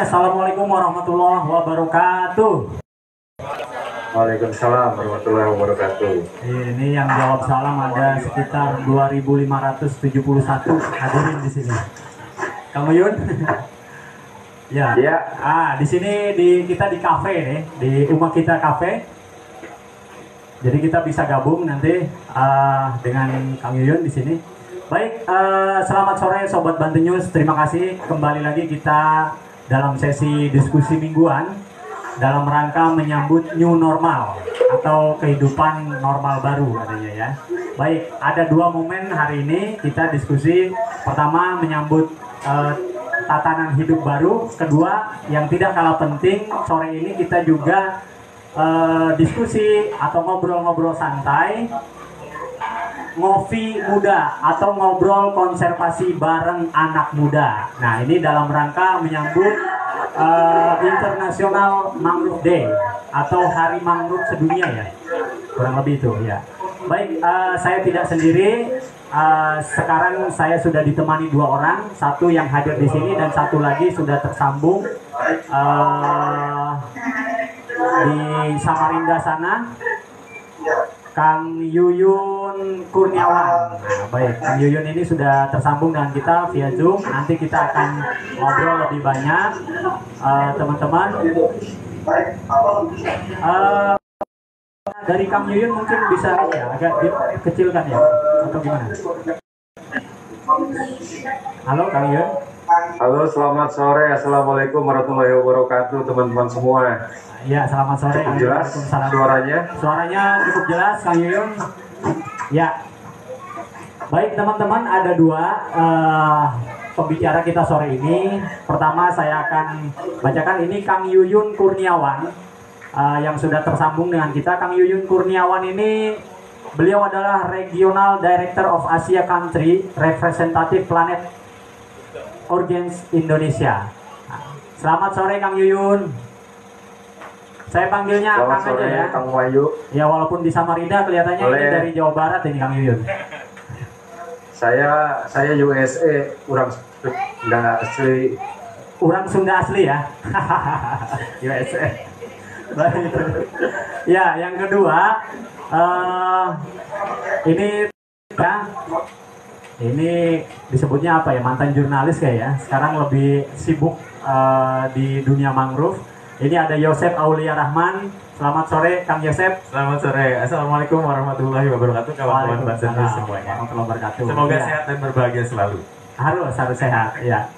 Assalamualaikum warahmatullahi wabarakatuh. Waalaikumsalam warahmatullahi wabarakatuh. Ini yang jawab salam ada sekitar 2.571 hadirin di sini. Kamu Yun? Ya. Ya. Di sini kita di kafe nih, di Uma Kita Cafe. Jadi kita bisa gabung nanti dengan Kang Yuyun di sini. Baik, selamat sore Sobat Banten News. Terima kasih kembali lagi kita dalam sesi diskusi mingguan dalam rangka menyambut new normal atau kehidupan normal baru katanya ya. Baik, ada dua momen hari ini kita diskusi. Pertama menyambut tatanan hidup baru. Kedua yang tidak kalah penting, sore ini kita juga diskusi atau ngobrol-ngobrol santai, ngopi muda atau ngobrol konservasi bareng anak muda. Nah ini dalam rangka menyambut International Mangrove Day atau Hari Mangrove Sedunia ya, kurang lebih itu ya. Baik, saya tidak sendiri. Sekarang saya sudah ditemani dua orang, satu yang hadir di sini dan satu lagi sudah tersambung di Samarinda sana, Kang Yuyun Kurniawan. Nah, baik, Kang Yuyun ini sudah tersambung dengan kita via Zoom. Nanti kita akan ngobrol lebih banyak, teman-teman. Dari Kang Yuyun mungkin bisa ya agak dikecilkan ya, atau gimana? Halo Kang Yuyun. Halo, selamat sore. Assalamualaikum warahmatullahi wabarakatuh, teman-teman semua. Ya, selamat sore. Cukup jelas suaranya? Suaranya cukup jelas, Kang Yuyun. Ya. Baik, teman-teman, ada dua pembicara kita sore ini. Pertama, saya akan bacakan ini Kang Yuyun Kurniawan yang sudah tersambung dengan kita. Kang Yuyun Kurniawan ini, beliau adalah Regional Director of Asia Country Representative Planet Organs Indonesia. Selamat sore Kang Yuyun. Saya panggilnya Selamat Kang sore, aja ya. Kang Wahyu. Ya walaupun di Samarinda kelihatannya ini dari Jawa Barat ini Kang Yuyun. Saya USA, orang nggak asli. Orang Sunda asli ya. USA. Baik. Ya, yang kedua ini ya. Ini disebutnya apa ya, mantan jurnalis kayak ya. Sekarang lebih sibuk di dunia mangrove. Ini ada Yosep Aulia Rahman. Selamat sore Kang Yosep. Selamat sore. Assalamualaikum warahmatullahi wabarakatuh kawan-kawan Banten semuanya. Semoga Ya. sehat dan berbahagia selalu. Harus sehat ya.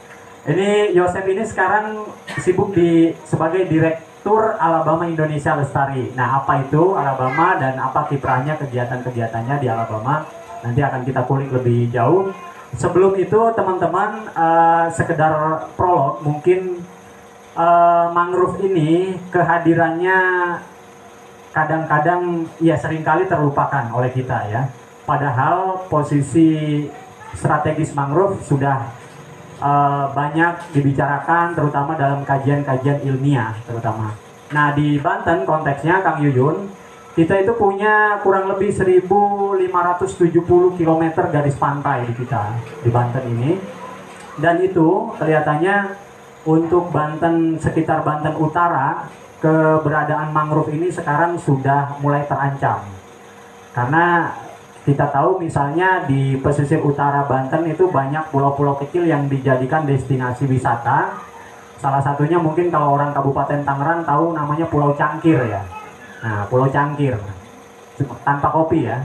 Ini Yosep ini sekarang sibuk sebagai Direktur Alabama Indonesia Lestari. Nah, apa itu Alabama dan apa kiprahnya, kegiatan-kegiatannya di Alabama? Nanti akan kita kulik lebih jauh. Sebelum itu teman-teman, sekedar prolog, mungkin mangrove ini kehadirannya kadang-kadang ya seringkali terlupakan oleh kita ya. Padahal posisi strategis mangrove sudah banyak dibicarakan, terutama dalam kajian-kajian ilmiah terutama. Nah di Banten konteksnya Kang Yuyun, kita itu punya kurang lebih 1.570 km garis pantai di kita, di Banten ini. Dan itu kelihatannya untuk Banten, sekitar Banten Utara, keberadaan mangrove ini sekarang sudah mulai terancam. Karena kita tahu misalnya di pesisir utara Banten itu banyak pulau-pulau kecil yang dijadikan destinasi wisata. Salah satunya mungkin kalau orang Kabupaten Tangerang tahu namanya Pulau Cangkir ya. Nah, Pulau Cangkir tanpa kopi ya.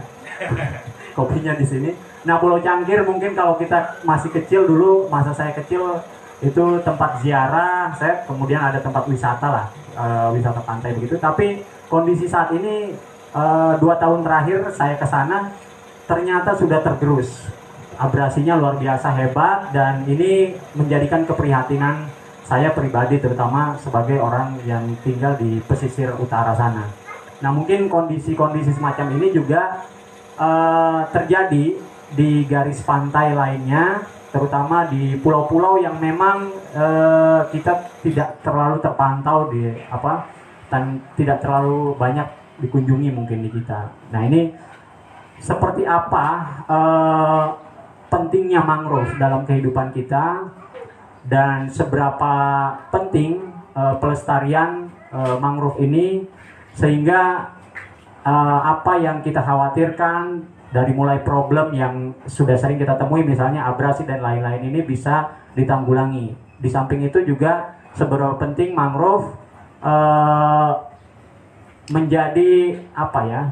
Kopinya di sini. Nah, Pulau Cangkir mungkin kalau kita masih kecil dulu, masa saya kecil itu tempat ziarah, kemudian ada tempat wisata lah, wisata pantai begitu. Tapi kondisi saat ini 2 tahun terakhir saya ke sana ternyata sudah tergerus. Abrasinya luar biasa hebat dan ini menjadikan keprihatinan saya pribadi, terutama sebagai orang yang tinggal di pesisir utara sana. Nah mungkin kondisi-kondisi semacam ini juga terjadi di garis pantai lainnya, terutama di pulau-pulau yang memang kita tidak terlalu terpantau dan tidak terlalu banyak dikunjungi mungkin di kita. Nah ini seperti apa pentingnya mangrove dalam kehidupan kita? dan seberapa penting pelestarian mangrove ini, sehingga apa yang kita khawatirkan dari mulai problem yang sudah sering kita temui misalnya abrasi dan lain-lain ini bisa ditanggulangi. Di samping itu juga seberapa penting mangrove menjadi apa ya,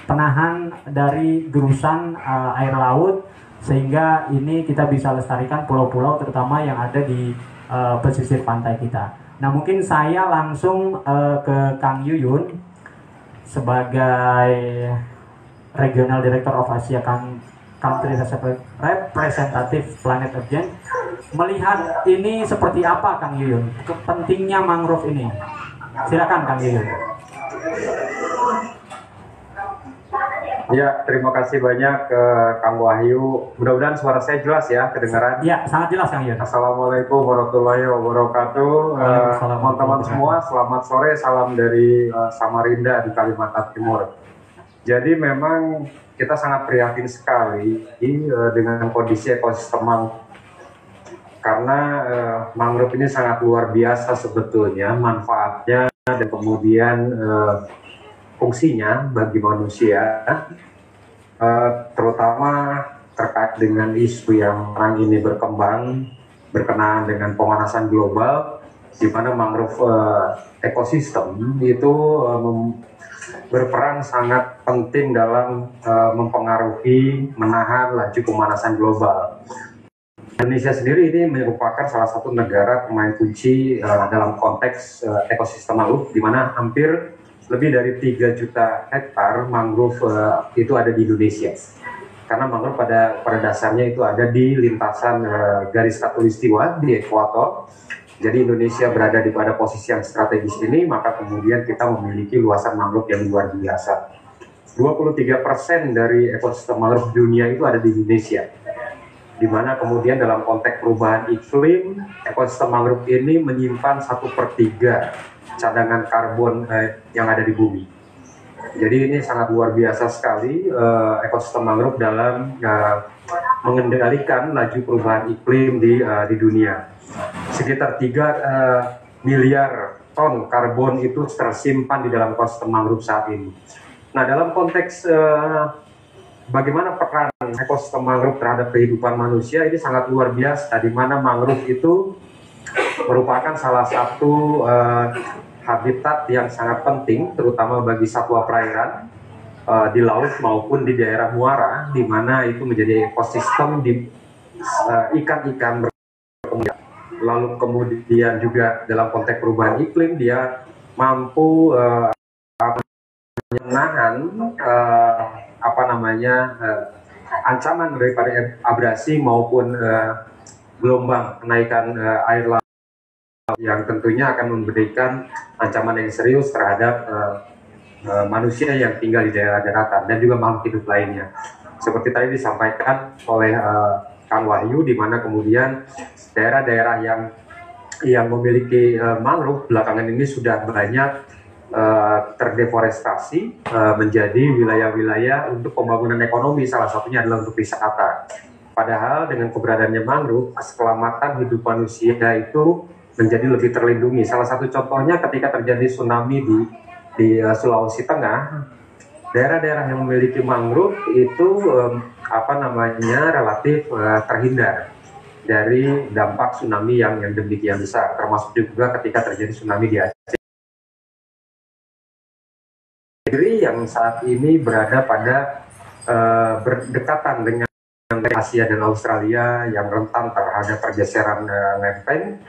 penahan dari gerusan air laut, sehingga ini kita bisa lestarikan pulau-pulau terutama yang ada di pesisir pantai kita. Nah, mungkin saya langsung ke Kang Yuyun sebagai Regional Director of Asia Country Representative Planet Urgent. Melihat ini seperti apa Kang Yuyun, pentingnya mangrove ini? Silakan Kang Yuyun. Ya, terima kasih banyak Kang Wahyu. Mudah-mudahan suara saya jelas ya, kedengaran. Ya, sangat jelas Kang Yuyun. Assalamualaikum warahmatullahi wabarakatuh. Teman-teman semua, selamat sore. Salam dari Samarinda di Kalimantan Timur. Jadi memang kita sangat prihatin sekali dengan kondisi ekosistem mangrove. Karena mangrove ini sangat luar biasa sebetulnya manfaatnya dan kemudian fungsinya bagi manusia, terutama terkait dengan isu yang sekarang ini berkembang berkenaan dengan pemanasan global, di mana mangrove ekosistem itu berperan sangat penting dalam mempengaruhi, menahan laju pemanasan global. Indonesia sendiri ini merupakan salah satu negara pemain kunci dalam konteks ekosistem mangrove, di mana hampir lebih dari 3 juta hektar mangrove itu ada di Indonesia. Karena mangrove pada dasarnya itu ada di lintasan garis khatulistiwa di ekuator. Jadi Indonesia berada di pada posisi yang strategis ini, maka kemudian kita memiliki luasan mangrove yang luar biasa. 23% dari ekosistem mangrove dunia itu ada di Indonesia. Di mana kemudian dalam konteks perubahan iklim, ekosistem mangrove ini menyimpan 1/3 cadangan karbon yang ada di bumi. Jadi ini sangat luar biasa sekali ekosistem mangrove dalam mengendalikan laju perubahan iklim di dunia. Sekitar 3 miliar ton karbon itu tersimpan di dalam ekosistem mangrove saat ini. Nah, dalam konteks bagaimana peran ekosistem mangrove terhadap kehidupan manusia ini sangat luar biasa, di mana mangrove itu merupakan salah satu habitat yang sangat penting, terutama bagi satwa perairan di laut maupun di daerah muara, di mana itu menjadi ekosistem di ikan-ikan berkembang. Lalu kemudian juga dalam konteks perubahan iklim dia mampu menahan ancaman daripada abrasi maupun gelombang kenaikan air laut yang tentunya akan memberikan ancaman yang serius terhadap manusia yang tinggal di daerah daratan dan juga makhluk hidup lainnya. Seperti tadi disampaikan oleh Kang Wahyu, di mana kemudian daerah-daerah yang memiliki mangrove belakangan ini sudah banyak terdeforestasi menjadi wilayah-wilayah untuk pembangunan ekonomi, salah satunya adalah untuk wisata. Padahal dengan keberadaannya mangrove, keselamatan hidup manusia itu menjadi lebih terlindungi. Salah satu contohnya ketika terjadi tsunami di Sulawesi Tengah, daerah-daerah yang memiliki mangrove itu relatif terhindar dari dampak tsunami yang demikian besar, termasuk juga ketika terjadi tsunami di Aceh. Yang saat ini berada pada berdekatan dengan Asia dan Australia yang rentan terhadap pergeseran lempeng,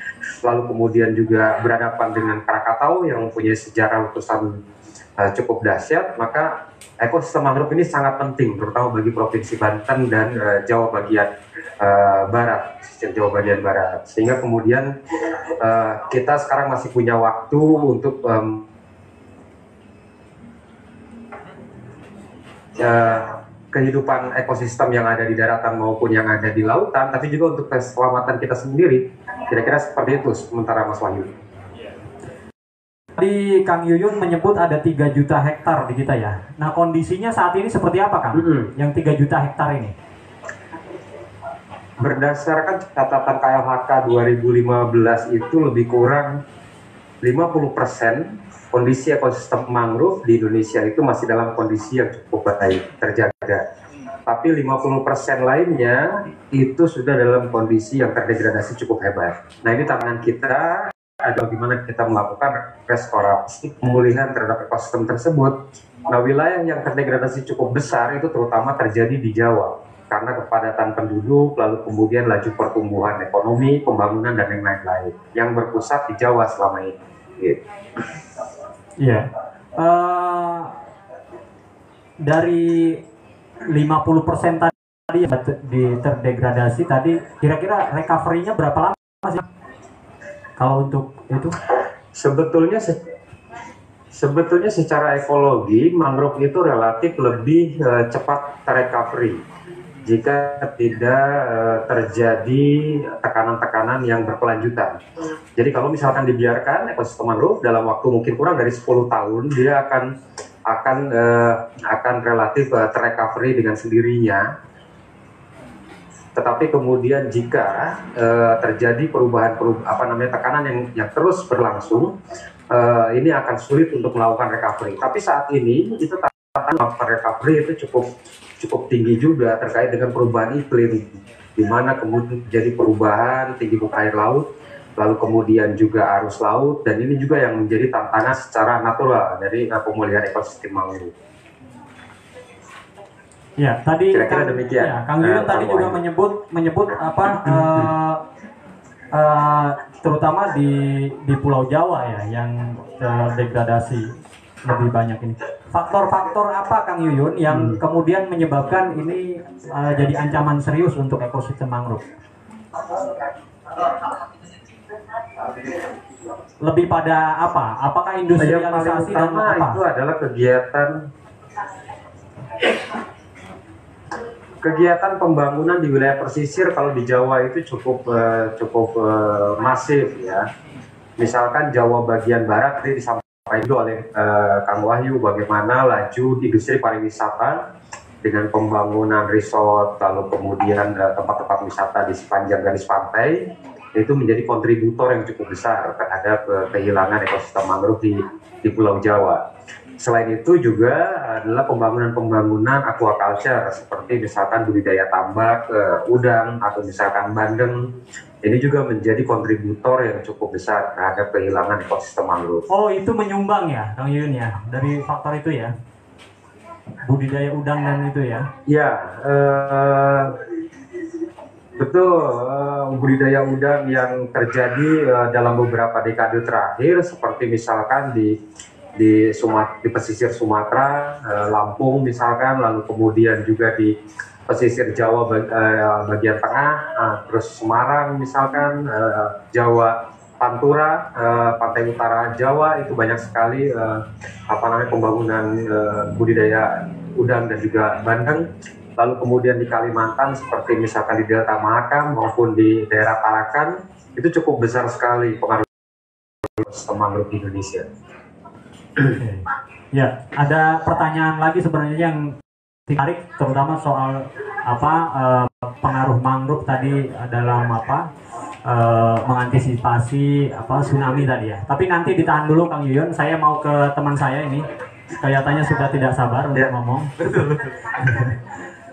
lalu kemudian juga berhadapan dengan Krakatau yang mempunyai sejarah letusan cukup dahsyat, maka ekosistem mangrove ini sangat penting, terutama bagi Provinsi Banten dan Jawa bagian Barat, Jawa bagian Barat. Sehingga kemudian kita sekarang masih punya waktu untuk kehidupan ekosistem yang ada di daratan maupun yang ada di lautan, tapi juga untuk keselamatan kita sendiri. Kira-kira seperti itu sementara Mas Wahyu. Tadi Kang Yuyun menyebut ada 3 juta hektar di kita ya. Nah, kondisinya saat ini seperti apa Kang? Yang 3 juta hektar ini? Berdasarkan catatan KLHK 2015 itu lebih kurang 50% kondisi ekosistem mangrove di Indonesia itu masih dalam kondisi yang cukup baik, terjaga. Tapi 50% lainnya itu sudah dalam kondisi yang terdegradasi cukup hebat. Nah, ini tantangan kita adalah bagaimana kita melakukan restorasi pemulihan terhadap ekosistem tersebut. Nah, wilayah yang terdegradasi cukup besar itu terutama terjadi di Jawa karena kepadatan penduduk, lalu kemudian laju pertumbuhan ekonomi, pembangunan, dan yang lain-lain yang berpusat di Jawa selama ini. Gitu. Iya. Dari 50% tadi yang terdegradasi tadi, kira-kira recovery-nya berapa lama sih? Kalau untuk itu? Sebetulnya secara ekologi mangrove itu relatif lebih cepat terrecovery jika tidak terjadi tekanan-tekanan yang berkelanjutan. Jadi kalau misalkan dibiarkan ekosistem mangrove dalam waktu mungkin kurang dari 10 tahun, dia akan relatif terrecovery dengan sendirinya. Tetapi kemudian jika terjadi tekanan yang terus berlangsung, ini akan sulit untuk melakukan recovery. Tapi saat ini itu melakukan recovery itu cukup tinggi juga terkait dengan perubahan iklim, di mana kemudian terjadi perubahan tinggi muka air laut, lalu kemudian juga arus laut, dan ini juga yang menjadi tantangan secara natural dari pemulihan ekosistem mangrove. Ya, tadi kira-kira demikian. Ya, Kang Yuyun tadi juga menyebut apa terutama di Pulau Jawa ya yang terdegradasi lebih banyak ini. Faktor-faktor apa Kang Yuyun yang kemudian menyebabkan ini jadi ancaman serius untuk ekosistem mangrove? Lebih pada apa? Apakah industrialisasi dan apa? Itu adalah kegiatan pembangunan di wilayah pesisir. Kalau di Jawa itu cukup masif ya. Misalkan Jawa bagian barat tadi disampaikan oleh Kang Wahyu bagaimana laju industri pariwisata dengan pembangunan resort, lalu kemudian tempat-tempat wisata di sepanjang garis pantai itu menjadi kontributor yang cukup besar terhadap kehilangan ekosistem mangrove di Pulau Jawa. Selain itu juga adalah pembangunan aquaculture seperti misalkan budidaya tambak, udang, atau misalkan bandeng. Ini juga menjadi kontributor yang cukup besar terhadap kehilangan ekosistem mangrove. Oh, itu menyumbang ya, Kang Yuyun ya, dari faktor itu ya? Budidaya udang dan itu ya? Ya, betul. Budidaya udang yang terjadi dalam beberapa dekade terakhir, seperti misalkan di pesisir Sumatera, Lampung misalkan, lalu kemudian juga di pesisir Jawa bagian tengah, terus Semarang misalkan, Jawa Pantura, pantai utara Jawa itu banyak sekali pembangunan budidaya udang dan juga bandeng. Lalu kemudian di Kalimantan seperti misalkan di Delta Mahakam maupun di daerah Tarakan itu cukup besar sekali pengaruh ekosistem mangrove di Indonesia. Ya, ada pertanyaan lagi sebenarnya yang ditarik, terutama soal pengaruh mangrove tadi dalam mengantisipasi tsunami tadi ya. Tapi nanti ditahan dulu Kang Yuyun, saya mau ke teman saya ini, kelihatannya sudah tidak sabar untuk ngomong.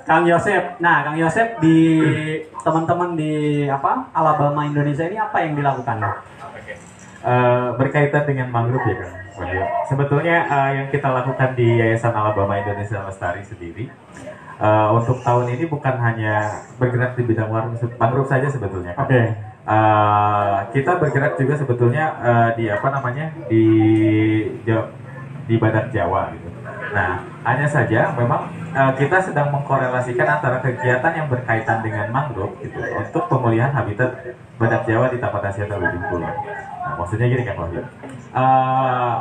Kang Yosep, nah Kang Yosep di teman-teman di Alabama Indonesia ini apa yang dilakukan? Berkaitan dengan mangrove ya Kang. Sebetulnya yang kita lakukan di Yayasan Alabama Indonesia Lestari sendiri untuk tahun ini bukan hanya bergerak di bidang mangrove saja sebetulnya. Oke. Kita bergerak juga sebetulnya di Badak Jawa gitu. Nah, hanya saja memang kita sedang mengkorelasikan antara kegiatan yang berkaitan dengan mangrove gitu untuk pemulihan habitat Badak Jawa di Taman Nasional Ujung Kulon. Nah, maksudnya gini kan Wahyu.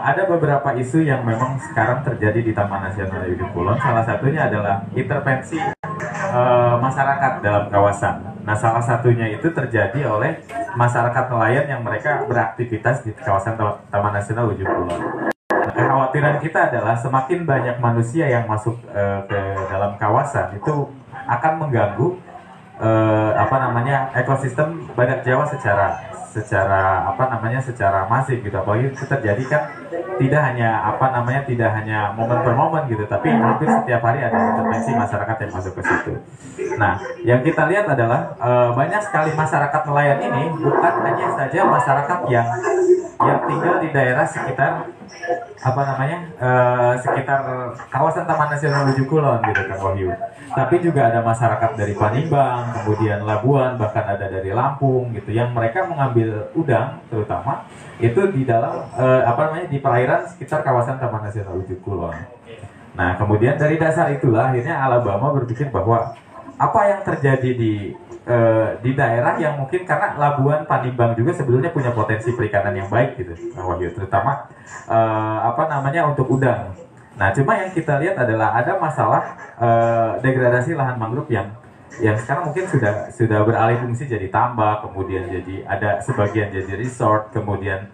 Ada beberapa isu yang memang sekarang terjadi di Taman Nasional Ujung Kulon. Salah satunya adalah intervensi masyarakat dalam kawasan. Nah, salah satunya itu terjadi oleh masyarakat nelayan yang mereka beraktivitas di kawasan Taman Nasional Ujung Kulon. Kekhawatiran kita adalah semakin banyak manusia yang masuk ke dalam kawasan itu akan mengganggu apa namanya ekosistem badak Jawa secara masif gitu. Apalagi itu terjadi kan tidak hanya momen per momen gitu, tapi hampir setiap hari ada intervensi masyarakat yang masuk ke situ. Nah, yang kita lihat adalah banyak sekali masyarakat nelayan ini bukan hanya saja masyarakat yang tinggal di daerah sekitar sekitar kawasan Taman Nasional Ujung Kulon gitu Kang Wahyu. Tapi juga ada masyarakat dari Panimbang, kemudian Labuan, bahkan ada dari Lampung gitu yang mereka mengambil udang terutama itu di dalam di perairan sekitar kawasan Taman Nasional Ujung Kulon. Nah, kemudian dari dasar itulah akhirnya Alabama berpikir bahwa apa yang terjadi di daerah yang mungkin karena Labuan Panimbang juga sebetulnya punya potensi perikanan yang baik gitu, Kang Wahyu, terutama untuk udang. Nah, cuma yang kita lihat adalah ada masalah degradasi lahan mangrove yang sekarang mungkin sudah beralih fungsi jadi tambak, kemudian jadi ada sebagian jadi resort, kemudian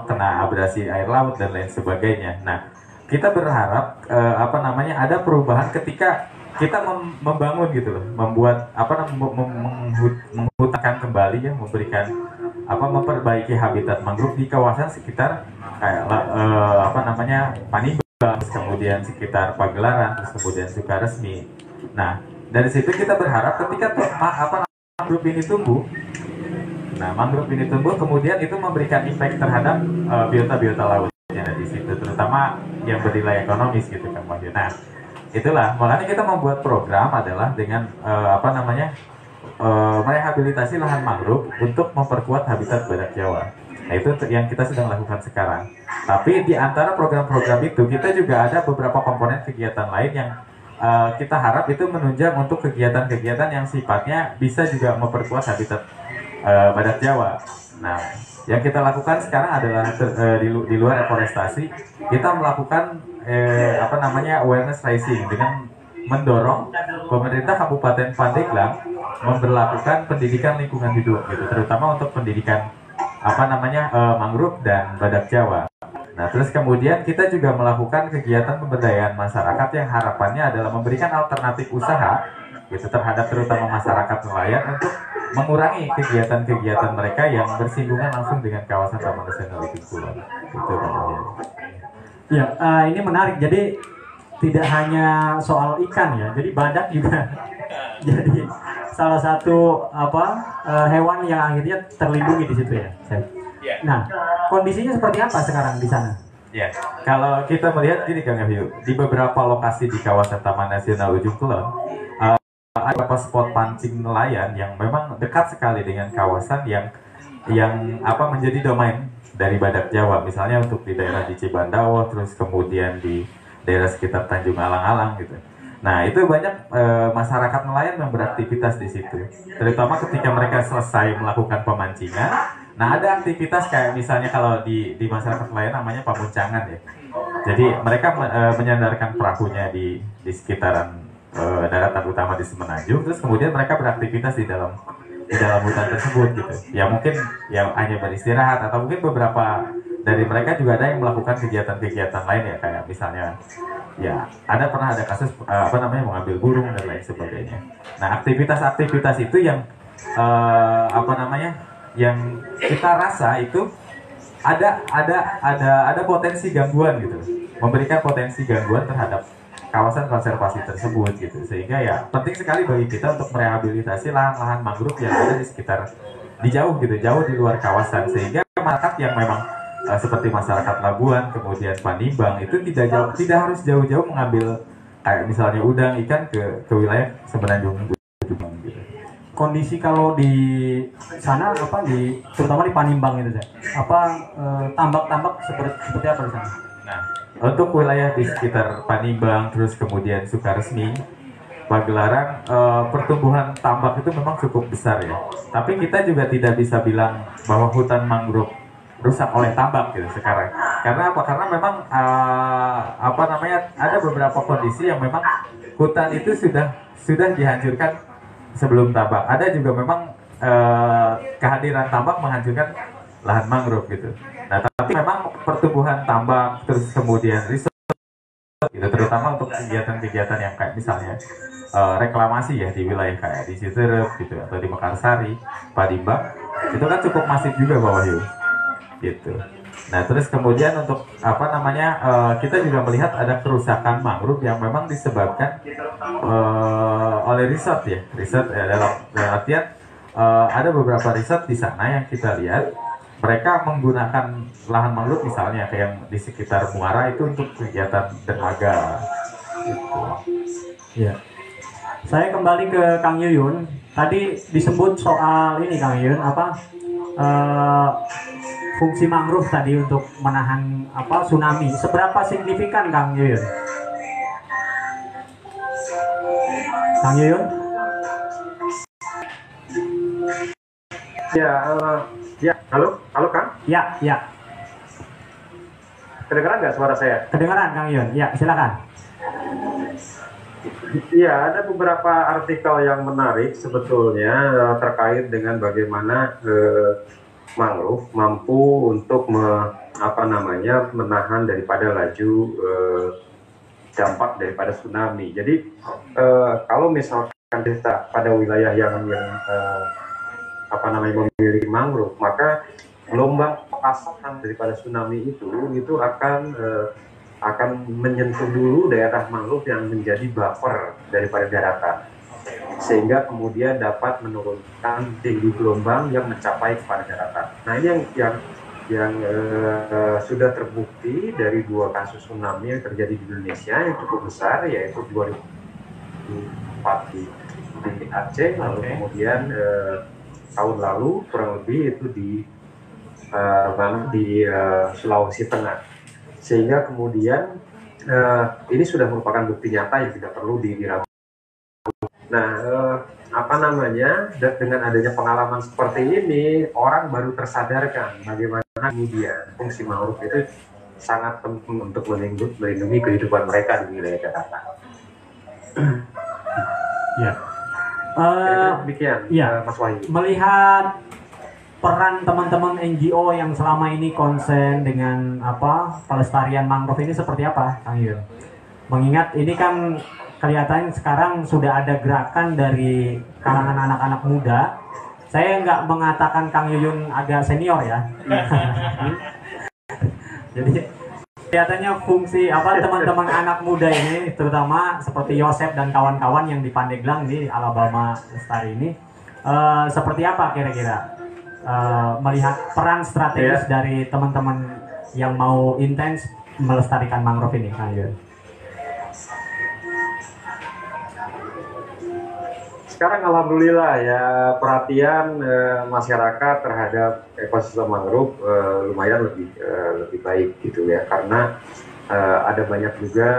kena abrasi air laut dan lain sebagainya. Nah, kita berharap ada perubahan ketika kita membangun gitu loh, membuat menghutankan kembali ya, memberikan memperbaiki habitat mangrove di kawasan sekitar kayak Panimbang, kemudian sekitar Pagelaran, terus kemudian Sukaresmi. Nah, dari situ kita berharap ketika mangrove ini tumbuh, kemudian itu memberikan impact terhadap biota-biota laut yang ada di situ, terutama yang bernilai ekonomis gitu kan, Pak. Nah, itulah makanya kita membuat program adalah dengan merehabilitasi lahan mangrove untuk memperkuat habitat badak Jawa. Nah, itu yang kita sedang lakukan sekarang. Tapi di antara program-program itu kita juga ada beberapa komponen kegiatan lain yang kita harap itu menunjang untuk kegiatan-kegiatan yang sifatnya bisa juga memperkuat habitat badak Jawa. Nah, yang kita lakukan sekarang adalah di luar reforestasi, kita melakukan awareness raising dengan mendorong pemerintah Kabupaten Pandeglang memberlakukan pendidikan lingkungan hidup gitu, terutama untuk pendidikan mangrove dan badak Jawa. Nah, terus kemudian kita juga melakukan kegiatan pemberdayaan masyarakat yang harapannya adalah memberikan alternatif usaha gitu terhadap terutama masyarakat nelayan untuk mengurangi kegiatan-kegiatan mereka yang bersinggungan langsung dengan kawasan Taman Nasional Ujung Kulon. Itu kemudian. Ya, ini menarik. Jadi tidak hanya soal ikan ya, jadi badak juga jadi salah satu hewan yang akhirnya terlindungi di situ ya. Nah, kondisinya seperti apa sekarang di sana? Ya, kalau kita melihat gini Kang Wahyu, di beberapa lokasi di kawasan Taman Nasional Ujung Kulon ada beberapa spot pancing nelayan yang memang dekat sekali dengan kawasan yang menjadi domain dari badak Jawa, misalnya untuk di daerah di Cibandawo, terus kemudian di daerah sekitar Tanjung Alang-Alang gitu. Nah, itu banyak masyarakat nelayan yang beraktivitas di situ, terutama ketika mereka selesai melakukan pemancingan. Nah, ada aktivitas kayak misalnya kalau di masyarakat nelayan namanya pamuncangan ya. Jadi mereka menyandarkan perahunya di sekitaran daratan utama di Semenanjung, terus kemudian mereka beraktivitas di dalam hutan tersebut gitu. Ya mungkin yang hanya beristirahat, atau mungkin beberapa dari mereka juga ada yang melakukan kegiatan-kegiatan lain ya, kayak misalnya ya pernah ada kasus mengambil burung dan lain sebagainya. Nah, aktivitas-aktivitas itu yang yang kita rasa itu ada potensi gangguan gitu, memberikan potensi gangguan terhadap kawasan konservasi tersebut gitu, sehingga ya penting sekali bagi kita untuk merehabilitasi lahan-lahan mangrove yang ada di sekitar jauh di luar kawasan, sehingga masyarakat yang memang seperti masyarakat Labuan kemudian Panimbang itu tidak harus jauh-jauh mengambil kayak misalnya udang ikan ke wilayah Semenanjung gitu. Kondisi kalau di sana terutama di Panimbang itu tambak-tambak seperti apa di sana? Nah, untuk wilayah di sekitar Panimbang, terus kemudian Sukaresmi, Pagelaran, pertumbuhan tambak itu memang cukup besar ya. Tapi kita juga tidak bisa bilang bahwa hutan mangrove rusak oleh tambak gitu sekarang. Karena apa? Karena memang ada beberapa kondisi yang memang hutan itu sudah dihancurkan sebelum tambak. Ada juga memang kehadiran tambak menghancurkan lahan mangrove gitu. Nah, tapi memang pertumbuhan tambak terus kemudian gitu, terutama untuk kegiatan-kegiatan yang kayak misalnya reklamasi ya di wilayah kayak di Citerep gitu atau di Mekarsari, Padimba, itu kan cukup masif juga Pak Wahyu gitu. Nah terus kemudian untuk apa namanya kita juga melihat ada kerusakan mangrove yang memang disebabkan oleh riset ya, dalam artian ada beberapa riset di sana yang kita lihat mereka menggunakan lahan mangrove misalnya kayak yang di sekitar muara itu untuk kegiatan dermaga gitu. Ya. Saya kembali ke Kang Yuyun. Tadi disebut soal ini Kang Yuyun apa fungsi mangrove tadi untuk menahan apa tsunami. Seberapa signifikan Kang Yuyun? Kang Yuyun? Ya, ya, halo Kang, Ya, ya. kedengeran nggak suara saya? Kedengaran Kang Yuyun. Ya, silakan. Iya, ada beberapa artikel yang menarik sebetulnya terkait dengan bagaimana mangrove mampu untuk menahan daripada laju dampak daripada tsunami. Jadi kalau misalkan kita pada wilayah yang memiliki mangrove, maka gelombang pasaran daripada tsunami itu akan menyentuh dulu daerah mangrove yang menjadi buffer daripada daratan, sehingga kemudian dapat menurunkan tinggi gelombang yang mencapai kepada daratan. Nah ini yang sudah terbukti dari 2 kasus tsunami yang terjadi di Indonesia yang cukup besar, yaitu 2004 di Aceh, lalu kemudian tahun lalu kurang lebih itu di Sulawesi Tengah. Sehingga kemudian ini sudah merupakan bukti nyata yang tidak perlu diragukan. Nah, dengan adanya pengalaman seperti ini, orang baru tersadarkan bagaimana kemudian fungsi mangrove itu sangat penting untuk melindungi kehidupan mereka di wilayah daratan. Ya. Demikian, ya. Mas Wahyu. Melihat peran teman-teman NGO yang selama ini konsen dengan pelestarian mangrove ini seperti apa, Kang Yuyun? Mengingat ini kan kelihatan sekarang sudah ada gerakan dari kalangan anak-anak muda. Saya nggak mengatakan Kang Yuyun agak senior ya. Jadi kelihatannya fungsi teman-teman anak muda ini, terutama seperti Yosef dan kawan-kawan yang di Pandeglang di Alabama Lestari ini, seperti apa kira-kira? Melihat peran strategis dari teman-teman yang mau intens melestarikan mangrove ini, Kang Yuyun. Sekarang alhamdulillah ya perhatian masyarakat terhadap ekosistem mangrove lumayan lebih baik gitu ya, karena ada banyak juga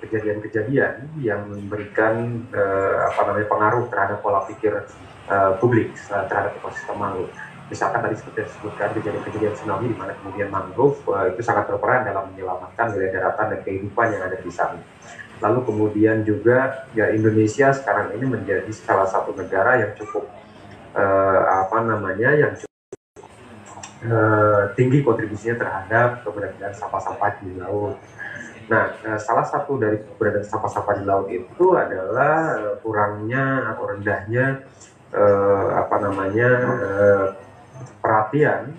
kejadian-kejadian yang memberikan pengaruh terhadap pola pikir publik terhadap ekosistem mangrove. Misalkan tadi seperti disebutkan kejadian-kejadian tsunami di mana kemudian mangrove itu sangat berperan dalam menyelamatkan wilayah daratan dan kehidupan yang ada di sana. Lalu kemudian juga ya Indonesia sekarang ini menjadi salah satu negara yang cukup tinggi kontribusinya terhadap keberadaan sampah-sampah di laut. Nah, salah satu dari keberadaan sampah-sampah di laut itu adalah kurangnya atau rendahnya perhatian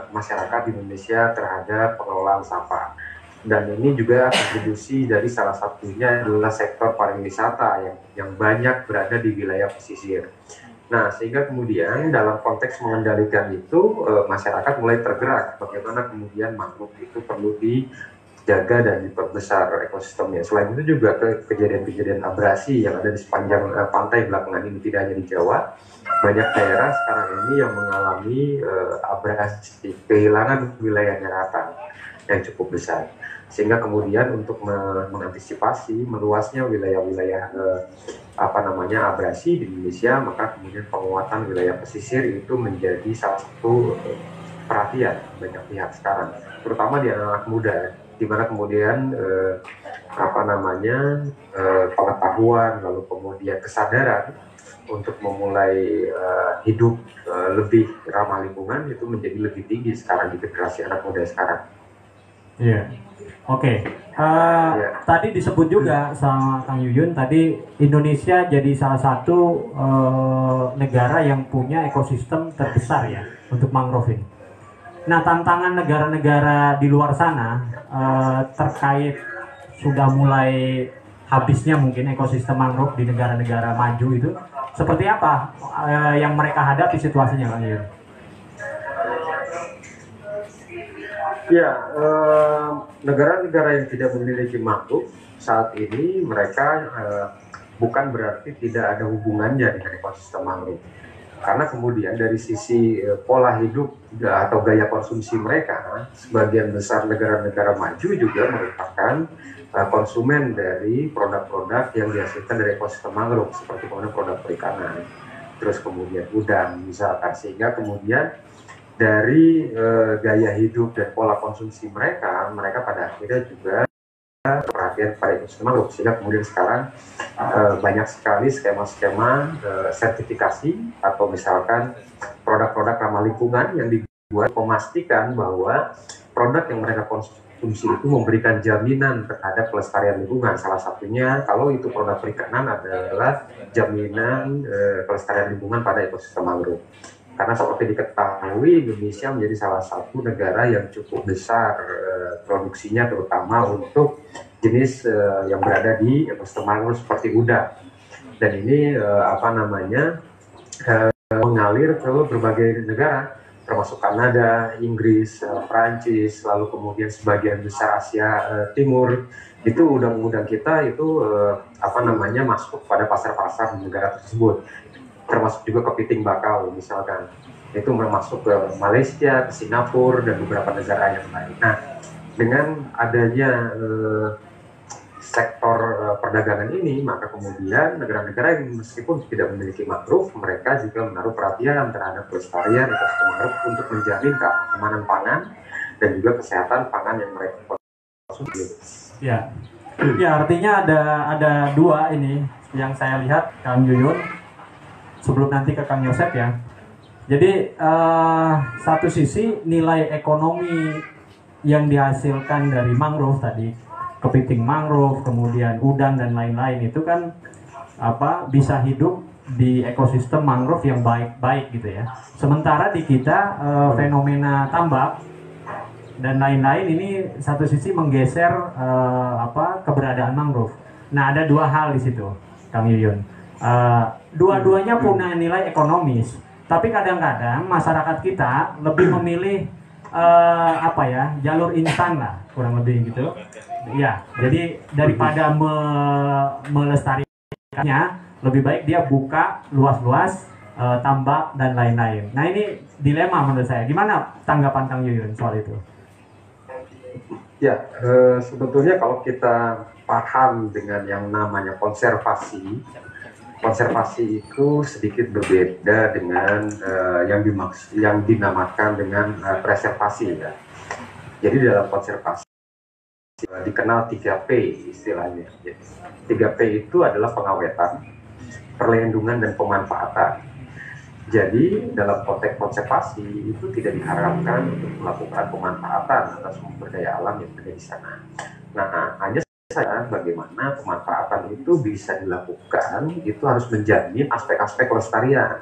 masyarakat di Indonesia terhadap pengelolaan sampah. Dan ini juga kontribusi dari salah satunya adalah sektor pariwisata yang banyak berada di wilayah pesisir. Nah, sehingga kemudian dalam konteks mengendalikan itu masyarakat mulai tergerak bagaimana kemudian mangrove itu perlu dijaga dan diperbesar ekosistemnya. Selain itu juga kejadian-kejadian abrasi yang ada di sepanjang pantai belakangan ini, tidak hanya di Jawa, banyak daerah sekarang ini yang mengalami abrasi, kehilangan wilayah daratan yang cukup besar. Sehingga kemudian untuk mengantisipasi meluasnya wilayah-wilayah abrasi di Indonesia, maka kemudian penguatan wilayah pesisir itu menjadi salah satu perhatian banyak pihak sekarang, terutama di anak muda, di mana kemudian pengetahuan lalu kemudian kesadaran untuk memulai hidup lebih ramah lingkungan itu menjadi lebih tinggi sekarang di generasi anak muda sekarang. Iya. Oke. Tadi disebut juga sama Kang Yuyun tadi Indonesia jadi salah satu negara yang punya ekosistem terbesar ya untuk mangrove ini. Nah, tantangan negara-negara di luar sana terkait sudah mulai habisnya mungkin ekosistem mangrove di negara-negara maju itu seperti apa yang mereka hadapi situasinya, Kang Yuyun? Ya, negara-negara yang tidak memiliki mangrove saat ini mereka bukan berarti tidak ada hubungannya dengan ekosistem mangrove. Karena kemudian dari sisi pola hidup atau gaya konsumsi mereka, sebagian besar negara-negara maju juga merupakan konsumen dari produk-produk yang dihasilkan dari ekosistem mangrove, seperti kemudian produk perikanan, terus kemudian udang misalkan, sehingga kemudian dari gaya hidup dan pola konsumsi mereka pada akhirnya juga perhatian pada ekosistem mangrove, sehingga kemudian sekarang banyak sekali skema-skema sertifikasi atau misalkan produk-produk ramah lingkungan yang dibuat memastikan bahwa produk yang mereka konsumsi itu memberikan jaminan terhadap kelestarian lingkungan. Salah satunya kalau itu produk perikanan adalah jaminan kelestarian lingkungan pada ekosistem mangrove. Karena seperti diketahui Indonesia menjadi salah satu negara yang cukup besar produksinya, terutama untuk jenis yang berada di ekosistem mangrove seperti udang. Dan ini mengalir ke berbagai negara, termasuk Kanada, Inggris, Prancis, lalu kemudian sebagian besar Asia Timur. Itu udang-udang kita itu masuk pada pasar-pasar di negara tersebut, termasuk juga kepiting bakau misalkan, itu masuk ke Malaysia, ke Singapura, dan beberapa negara yang lain. Nah, dengan adanya sektor perdagangan ini, maka kemudian negara-negara yang meskipun tidak memiliki mangrove, mereka juga menaruh perhatian terhadap kelestarian ekosistem mangrove untuk menjamin keamanan pangan dan juga kesehatan pangan yang mereka konsumsi. Ya, ya artinya ada dua ini yang saya lihat, Kang Yuyun, sebelum nanti ke Kang Yosep ya. Jadi satu sisi nilai ekonomi yang dihasilkan dari mangrove tadi, kepiting mangrove, kemudian udang dan lain-lain itu kan bisa hidup di ekosistem mangrove yang baik-baik gitu ya. Sementara di kita fenomena tambak dan lain-lain ini satu sisi menggeser keberadaan mangrove. Nah, ada dua hal di situ, Kang Yuyun. Dua-duanya punya nilai ekonomis, tapi kadang-kadang masyarakat kita lebih memilih jalur instan lah, kurang lebih gitu. Ya, jadi daripada melestarikannya, lebih baik dia buka luas-luas tambak dan lain-lain. Nah, ini dilema menurut saya. Gimana tanggapan Kang Yuyun soal itu? Ya, sebetulnya kalau kita paham dengan yang namanya konservasi itu sedikit berbeda dengan yang dinamakan dengan preservasi ya. Jadi dalam konservasi dikenal 3P istilahnya. 3P itu adalah pengawetan, perlindungan, dan pemanfaatan. Jadi dalam konteks konservasi itu tidak diharapkan untuk melakukan pemanfaatan atas sumber daya alam yang ada di sana. Nah, hanya saja bagaimana pemanfaatan itu bisa dilakukan, itu harus menjamin aspek-aspek kelestarian.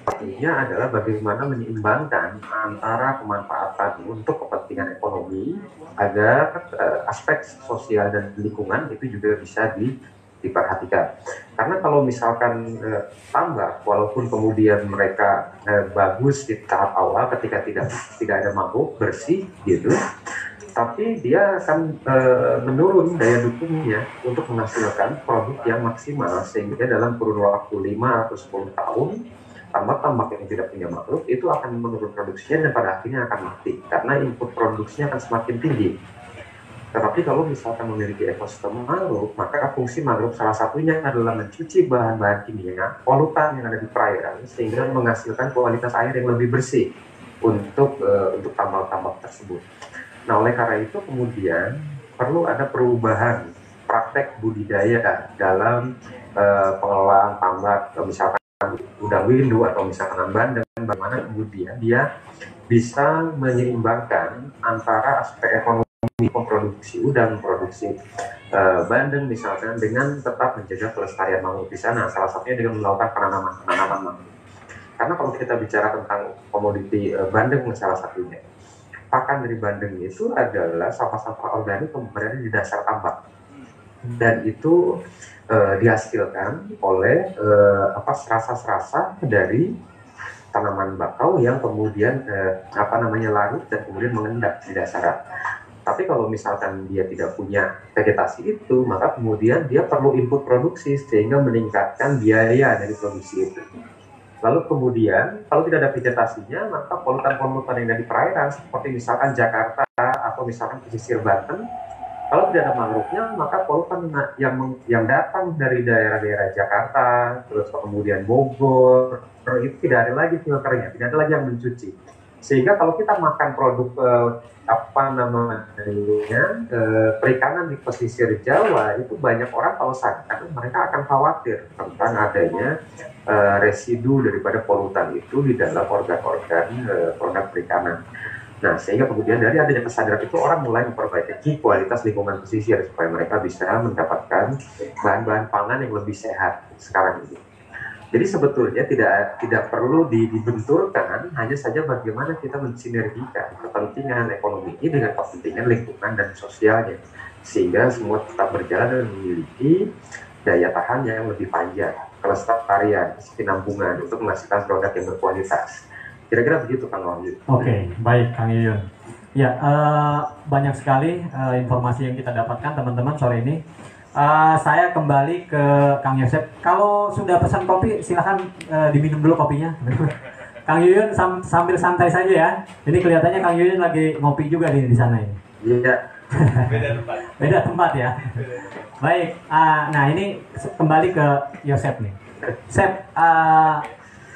Artinya adalah bagaimana menyeimbangkan antara pemanfaatan untuk kepentingan ekonomi agar aspek sosial dan lingkungan itu juga bisa diperhatikan. Karena kalau misalkan tambak, walaupun kemudian mereka bagus di tahap awal ketika tidak ada mangrove bersih gitu, tapi dia akan menurun daya dukungnya untuk menghasilkan produk yang maksimal, sehingga dalam kurun waktu 5 atau 10 tahun tambak-tambak yang tidak punya mangrove itu akan menurun produksinya dan pada akhirnya akan mati karena input produksinya akan semakin tinggi. Tetapi kalau misalkan memiliki ekosistem mangrove, maka fungsi mangrove salah satunya adalah mencuci bahan-bahan kimia, polutan yang ada di perairan, sehingga menghasilkan kualitas air yang lebih bersih untuk tambak-tambak tersebut. Nah, oleh karena itu kemudian perlu ada perubahan praktek budidaya dalam pengelolaan tambak, misalkan udang windu atau misalkan bandeng, bagaimana kemudian dia bisa menyeimbangkan antara aspek ekonomi memproduksi udang, memproduksi bandeng misalkan, dengan tetap menjaga kelestarian mangrove di sana. Salah satunya dengan melakukan penanaman mangrove. Karena kalau kita bicara tentang komoditi bandeng salah satunya, pakan dari bandeng itu adalah sampah-sampah organik yang berada di dasar tambak, dan itu dihasilkan oleh serasa-serasa dari tanaman bakau yang kemudian larut dan kemudian mengendap di dasaran. Tapi kalau misalkan dia tidak punya vegetasi itu, maka kemudian dia perlu input produksi sehingga meningkatkan biaya dari produksi itu. Lalu kemudian kalau tidak ada vegetasinya, maka polutan-polutan yang ada di perairan seperti misalkan Jakarta atau misalkan pesisir Banten, kalau tidak ada mangrove-nya, maka polutan yang datang dari daerah-daerah Jakarta, terus kemudian Bogor, itu tidak ada lagi filternya, tidak ada lagi yang mencuci. Sehingga kalau kita makan produk perikanan di pesisir Jawa, itu banyak orang kalau sadar mereka akan khawatir tentang adanya residu daripada polutan itu di dalam organ-organ produk perikanan. Nah, sehingga kemudian dari adanya kesadaran itu orang mulai memperbaiki kualitas lingkungan pesisir supaya mereka bisa mendapatkan bahan-bahan pangan yang lebih sehat sekarang ini. Jadi sebetulnya tidak perlu dibenturkan, hanya saja bagaimana kita mensinergikan kepentingan ekonomi ini dengan kepentingan lingkungan dan sosialnya, sehingga semua tetap berjalan dan memiliki daya tahan yang lebih panjang, kelestarian, kesinambungan untuk menghasilkan produk yang berkualitas. Kira-kira begitu Kang Wahyu. Oke, baik Kang Yuyun. Ya, banyak sekali informasi yang kita dapatkan teman-teman sore ini. Saya kembali ke Kang Yosep. Kalau sudah pesan kopi, silahkan diminum dulu kopinya. Kang Yuyun sambil santai saja ya. Ini kelihatannya Kang Yuyun lagi ngopi juga di sana ini. Iya. Beda tempat ya. Baik. Nah ini kembali ke Yosep nih. Sep,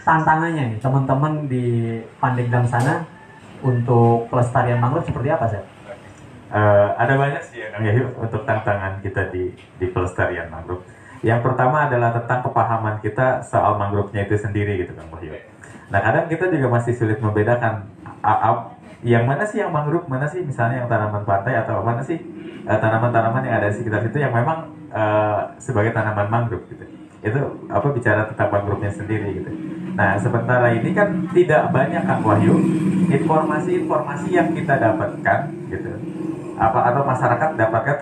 tantangannya nih teman-teman di Pandeglang sana untuk pelestarian mangrove seperti apa, Sep? Ada banyak sih ya Kang Yahyu untuk tantangan kita di pelestarian mangrove. Yang pertama adalah tentang kepahaman kita soal mangrove-nya itu sendiri gitu Kang Wahyu. Nah kadang kita juga masih sulit membedakan yang mana sih yang mangrove, mana sih misalnya yang tanaman pantai, atau mana sih tanaman-tanaman yang ada di sekitar situ yang memang sebagai tanaman mangrove gitu. Itu bicara tentang mangrove-nya sendiri gitu. Nah sementara ini kan tidak banyak Kang Wahyu informasi-informasi yang kita dapatkan gitu, atau masyarakat dapatkan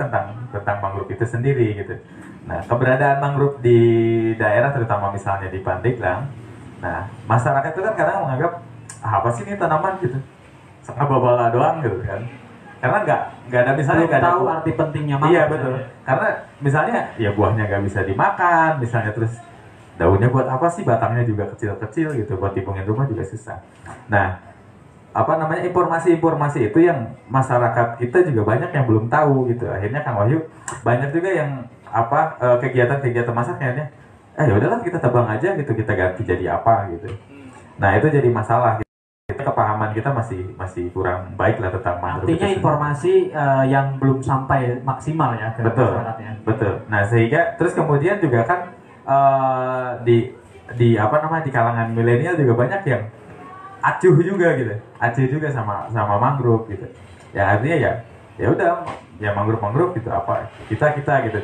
tentang mangrove itu sendiri gitu. Nah keberadaan mangrove di daerah terutama misalnya di Pandeglang, nah masyarakat itu kan kadang menganggap apa sih ini tanaman gitu, babala doang gitu kan, karena nggak ada misalnya nggak tahu arti pentingnya mangrove. Iya betul, karena misalnya ya buahnya nggak bisa dimakan misalnya, terus daunnya buat apa sih, batangnya juga kecil-kecil gitu, buat dibungin rumah juga susah. Nah informasi-informasi itu yang masyarakat kita juga banyak yang belum tahu gitu. Akhirnya Kang Wahyu banyak juga yang kegiatan-kegiatan masaknya ya udahlah kita tebang aja gitu, kita ganti jadi apa gitu. Nah itu jadi masalah gitu. Kepahaman kita masih kurang baik lah tentang mangrove. Artinya informasi yang belum sampai maksimal ya ke masyarakatnya. Betul. Nah sehingga terus kemudian juga kan di kalangan milenial juga banyak yang acuh juga sama mangrove gitu. Ya artinya ya udah ya mangrove gitu kita gitu,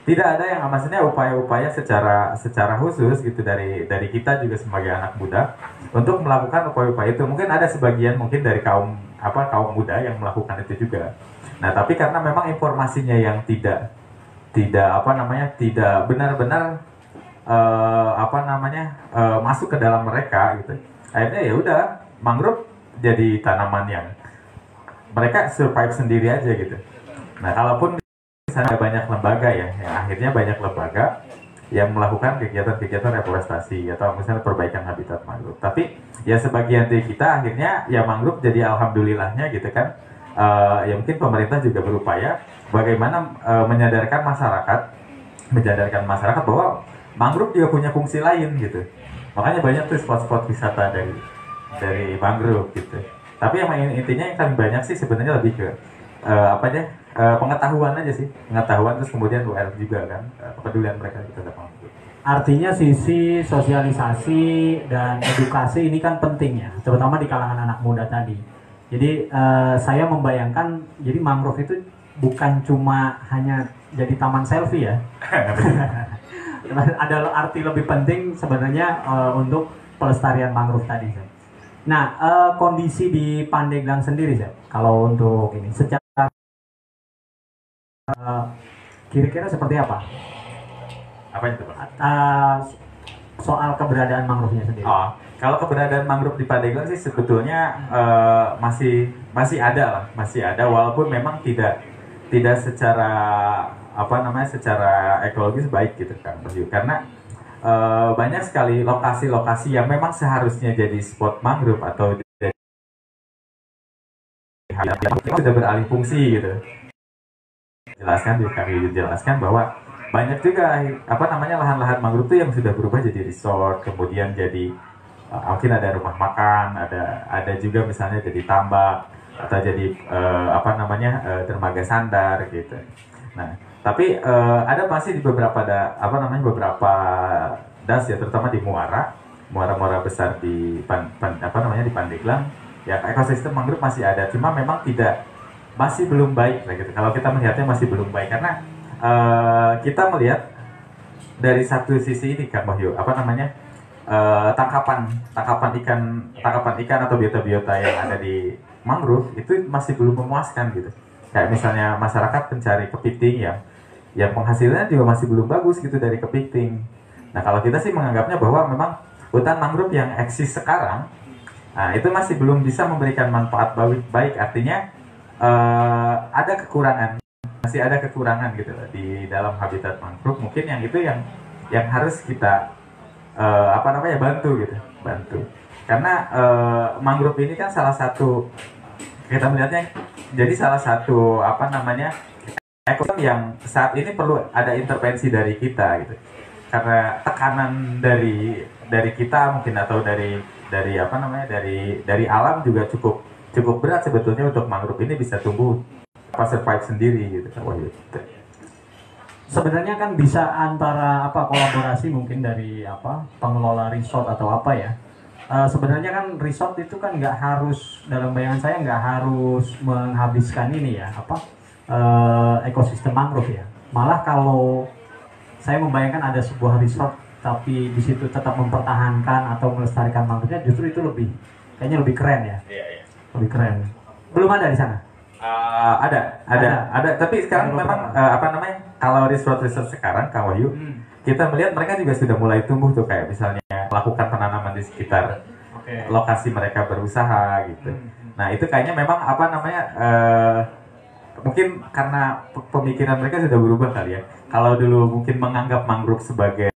tidak ada yang maksudnya upaya-upaya secara khusus gitu dari kita juga sebagai anak muda untuk melakukan upaya-upaya itu. Mungkin ada sebagian mungkin dari kaum muda yang melakukan itu juga. Nah tapi karena memang informasinya yang tidak benar-benar masuk ke dalam mereka gitu. Akhirnya ya udah mangrove jadi tanaman yang mereka survive sendiri aja gitu. Nah kalaupun di sana banyak lembaga ya akhirnya banyak lembaga yang melakukan kegiatan-kegiatan reforestasi atau misalnya perbaikan habitat mangrove. Tapi ya sebagian dari kita akhirnya ya mangrove jadi alhamdulillahnya gitu kan. Ya mungkin pemerintah juga berupaya bagaimana menyadarkan masyarakat bahwa mangrove juga punya fungsi lain gitu. Makanya banyak tuh spot-spot wisata dari mangrove gitu. Tapi yang intinya yang kami banyak sih sebenarnya lebih ke pengetahuan aja sih, pengetahuan terus kemudian UR juga kan, kepedulian mereka terhadap mangrove. Artinya sisi sosialisasi dan edukasi ini kan penting ya, terutama di kalangan anak muda tadi. Jadi saya membayangkan, jadi mangrove itu bukan cuma hanya jadi taman selfie ya. Ada arti lebih penting sebenarnya untuk pelestarian mangrove tadi. Nah, kondisi di Pandeglang sendiri, kalau untuk ini secara kira-kira seperti apa? Apa itu, Pak? Soal keberadaan mangrove-nya sendiri. Oh, kalau keberadaan mangrove di Pandeglang sih sebetulnya masih ada lah, masih ada, walaupun memang tidak secara secara ekologis baik gitu kan, karena banyak sekali lokasi-lokasi yang memang seharusnya jadi spot mangrove atau jadi sudah beralih fungsi gitu. Kami jelaskan bahwa banyak juga lahan-lahan mangrove itu yang sudah berubah jadi resort, kemudian jadi mungkin ada rumah makan, ada juga misalnya jadi tambak atau jadi dermaga sandar gitu. Nah, tapi ada pasti di beberapa beberapa das ya, terutama di muara besar di di Pandeglang ya, ekosistem mangrove masih ada, cuma memang masih belum baik lah gitu. Kalau kita melihatnya masih belum baik karena kita melihat dari satu sisi ini Kang Wahyu, tangkapan ikan atau biota-biota yang ada di mangrove itu masih belum memuaskan gitu. Kayak misalnya masyarakat pencari kepiting yang penghasilannya juga masih belum bagus gitu dari kepiting. Nah, kalau kita sih menganggapnya bahwa memang hutan mangrove yang eksis sekarang, nah, itu masih belum bisa memberikan manfaat baik. Artinya ada kekurangan, masih ada kekurangan gitu di dalam habitat mangrove. Mungkin yang harus kita bantu. Karena mangrove ini kan salah satu, kita melihatnya jadi salah satu ekosistem yang saat ini perlu ada intervensi dari kita gitu. Karena tekanan dari kita mungkin, atau dari alam juga cukup berat sebetulnya untuk mangrove ini bisa tumbuh survive sendiri gitu. Sebenarnya kan bisa antara kolaborasi mungkin dari pengelola resort atau apa ya. Sebenarnya kan resort itu kan nggak harus, dalam bayangan saya nggak harus menghabiskan ini ya ekosistem mangrove ya. Malah kalau saya membayangkan ada sebuah resort tapi di situ tetap mempertahankan atau melestarikan mangrove-nya, justru itu kayaknya lebih keren ya. Iya. Lebih keren. Belum ada di sana? Ada. Tapi sekarang memang kalau resort sekarang Kang Wahyu, kita melihat mereka juga sudah mulai tumbuh tuh, kayak misalnya melakukan penanaman di sekitar lokasi mereka berusaha gitu. Nah, itu kayaknya memang mungkin karena pemikiran mereka sudah berubah kali ya. Kalau dulu mungkin menganggap mangrove sebagai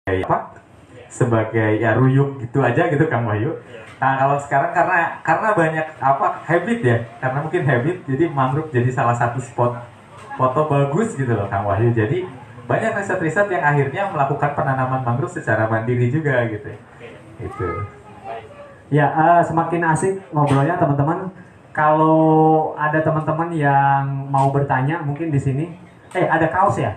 ya ruyuk gitu aja gitu Kang Wahyu. Nah, kalau sekarang karena banyak habit ya, karena mungkin habit, jadi mangrove jadi salah satu spot foto bagus gitu loh Kang Wahyu. Jadi banyak riset-riset yang akhirnya melakukan penanaman mangrove secara mandiri juga gitu. Itu. Ya, semakin asik ngobrolnya teman-teman. Kalau ada teman-teman yang mau bertanya mungkin di sini, ada kaos ya?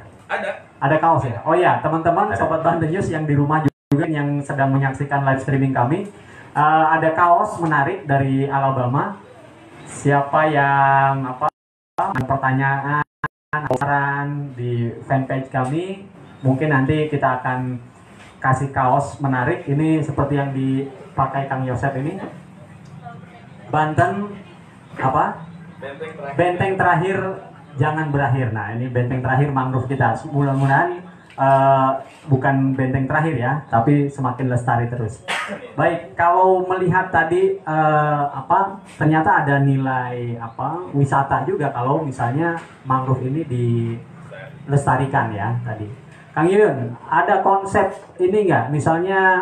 Ada kaos ya? Oh ya, teman-teman sobat Banten News yang di rumah juga yang sedang menyaksikan live streaming kami, ada kaos menarik dari Alabama. Siapa yang pertanyaan, saran di fanpage kami, mungkin nanti kita akan kasih kaos menarik. Ini seperti yang dipakai Kang Yosep ini, Banten benteng terakhir jangan berakhir. Nah, ini benteng terakhir mangrove kita. Mudah-mudahan bukan benteng terakhir ya, tapi semakin lestari terus. Baik, kalau melihat tadi ternyata ada nilai wisata juga kalau misalnya mangrove ini dilestarikan ya tadi. Kang Yun, ada konsep ini nggak? Misalnya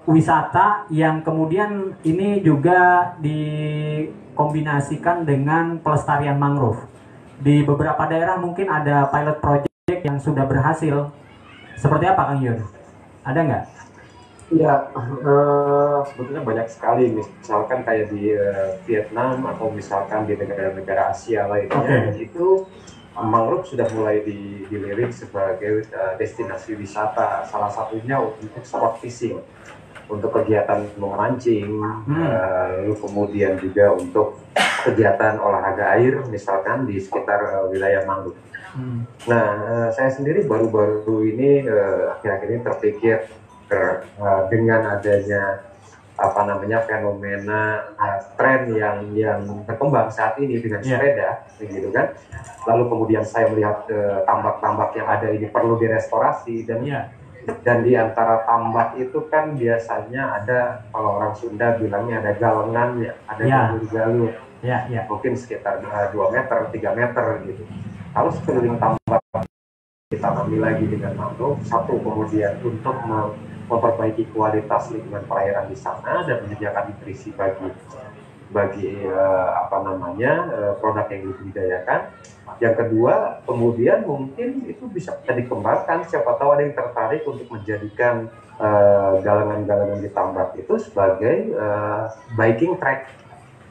wisata yang kemudian ini juga dikombinasikan dengan pelestarian mangrove. Di beberapa daerah mungkin ada pilot project yang sudah berhasil. Seperti apa Kang Yun? Ada nggak? Ya, sebetulnya banyak sekali, misalkan kayak di Vietnam atau misalkan di negara-negara Asia lainnya, itu mangrove sudah mulai dilirik sebagai destinasi wisata, salah satunya untuk sport fishing, untuk kegiatan memancing, lalu kemudian juga untuk kegiatan olahraga air, misalkan di sekitar wilayah mangrove. Nah, saya sendiri baru-baru ini akhir-akhir ini terpikir dengan adanya apa namanya fenomena tren yang berkembang saat ini dengan sepeda, gitu kan. Lalu kemudian saya melihat tambak-tambak yang ada ini perlu direstorasi dan di antara tambak itu kan biasanya ada, kalau orang Sunda bilangnya ada galengannya, ada galur-galur, mungkin sekitar 2 meter, 3 meter gitu. Kalau sekeliling tambak ditanami lagi dengan mangrove, satu kemudian untuk memperbaiki kualitas lingkungan perairan di sana dan menyediakan nutrisi bagi apa namanya produk yang dibudidayakan. Yang kedua, kemudian mungkin itu bisa dikembangkan, siapa tahu ada yang tertarik untuk menjadikan galangan-galangan di tambak itu sebagai biking track.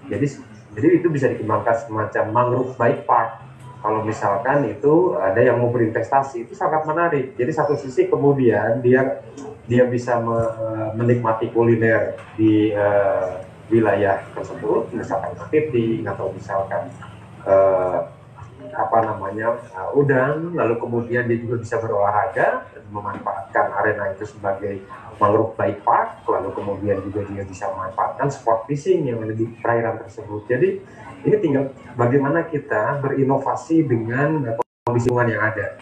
Jadi itu bisa dikembangkan semacam mangrove bike park. Kalau misalkan itu ada yang mau berinvestasi, itu sangat menarik. Jadi satu sisi kemudian dia bisa menikmati kuliner di wilayah tersebut, misalkan kepiting atau misalkan apa namanya udang, lalu kemudian dia juga bisa berolahraga dan memanfaatkan arena itu sebagai mangrove bike park, lalu kemudian juga dia bisa memanfaatkan sport fishing yang ada di perairan tersebut. Jadi ini tinggal bagaimana kita berinovasi dengan kondisi lingkungan yang ada.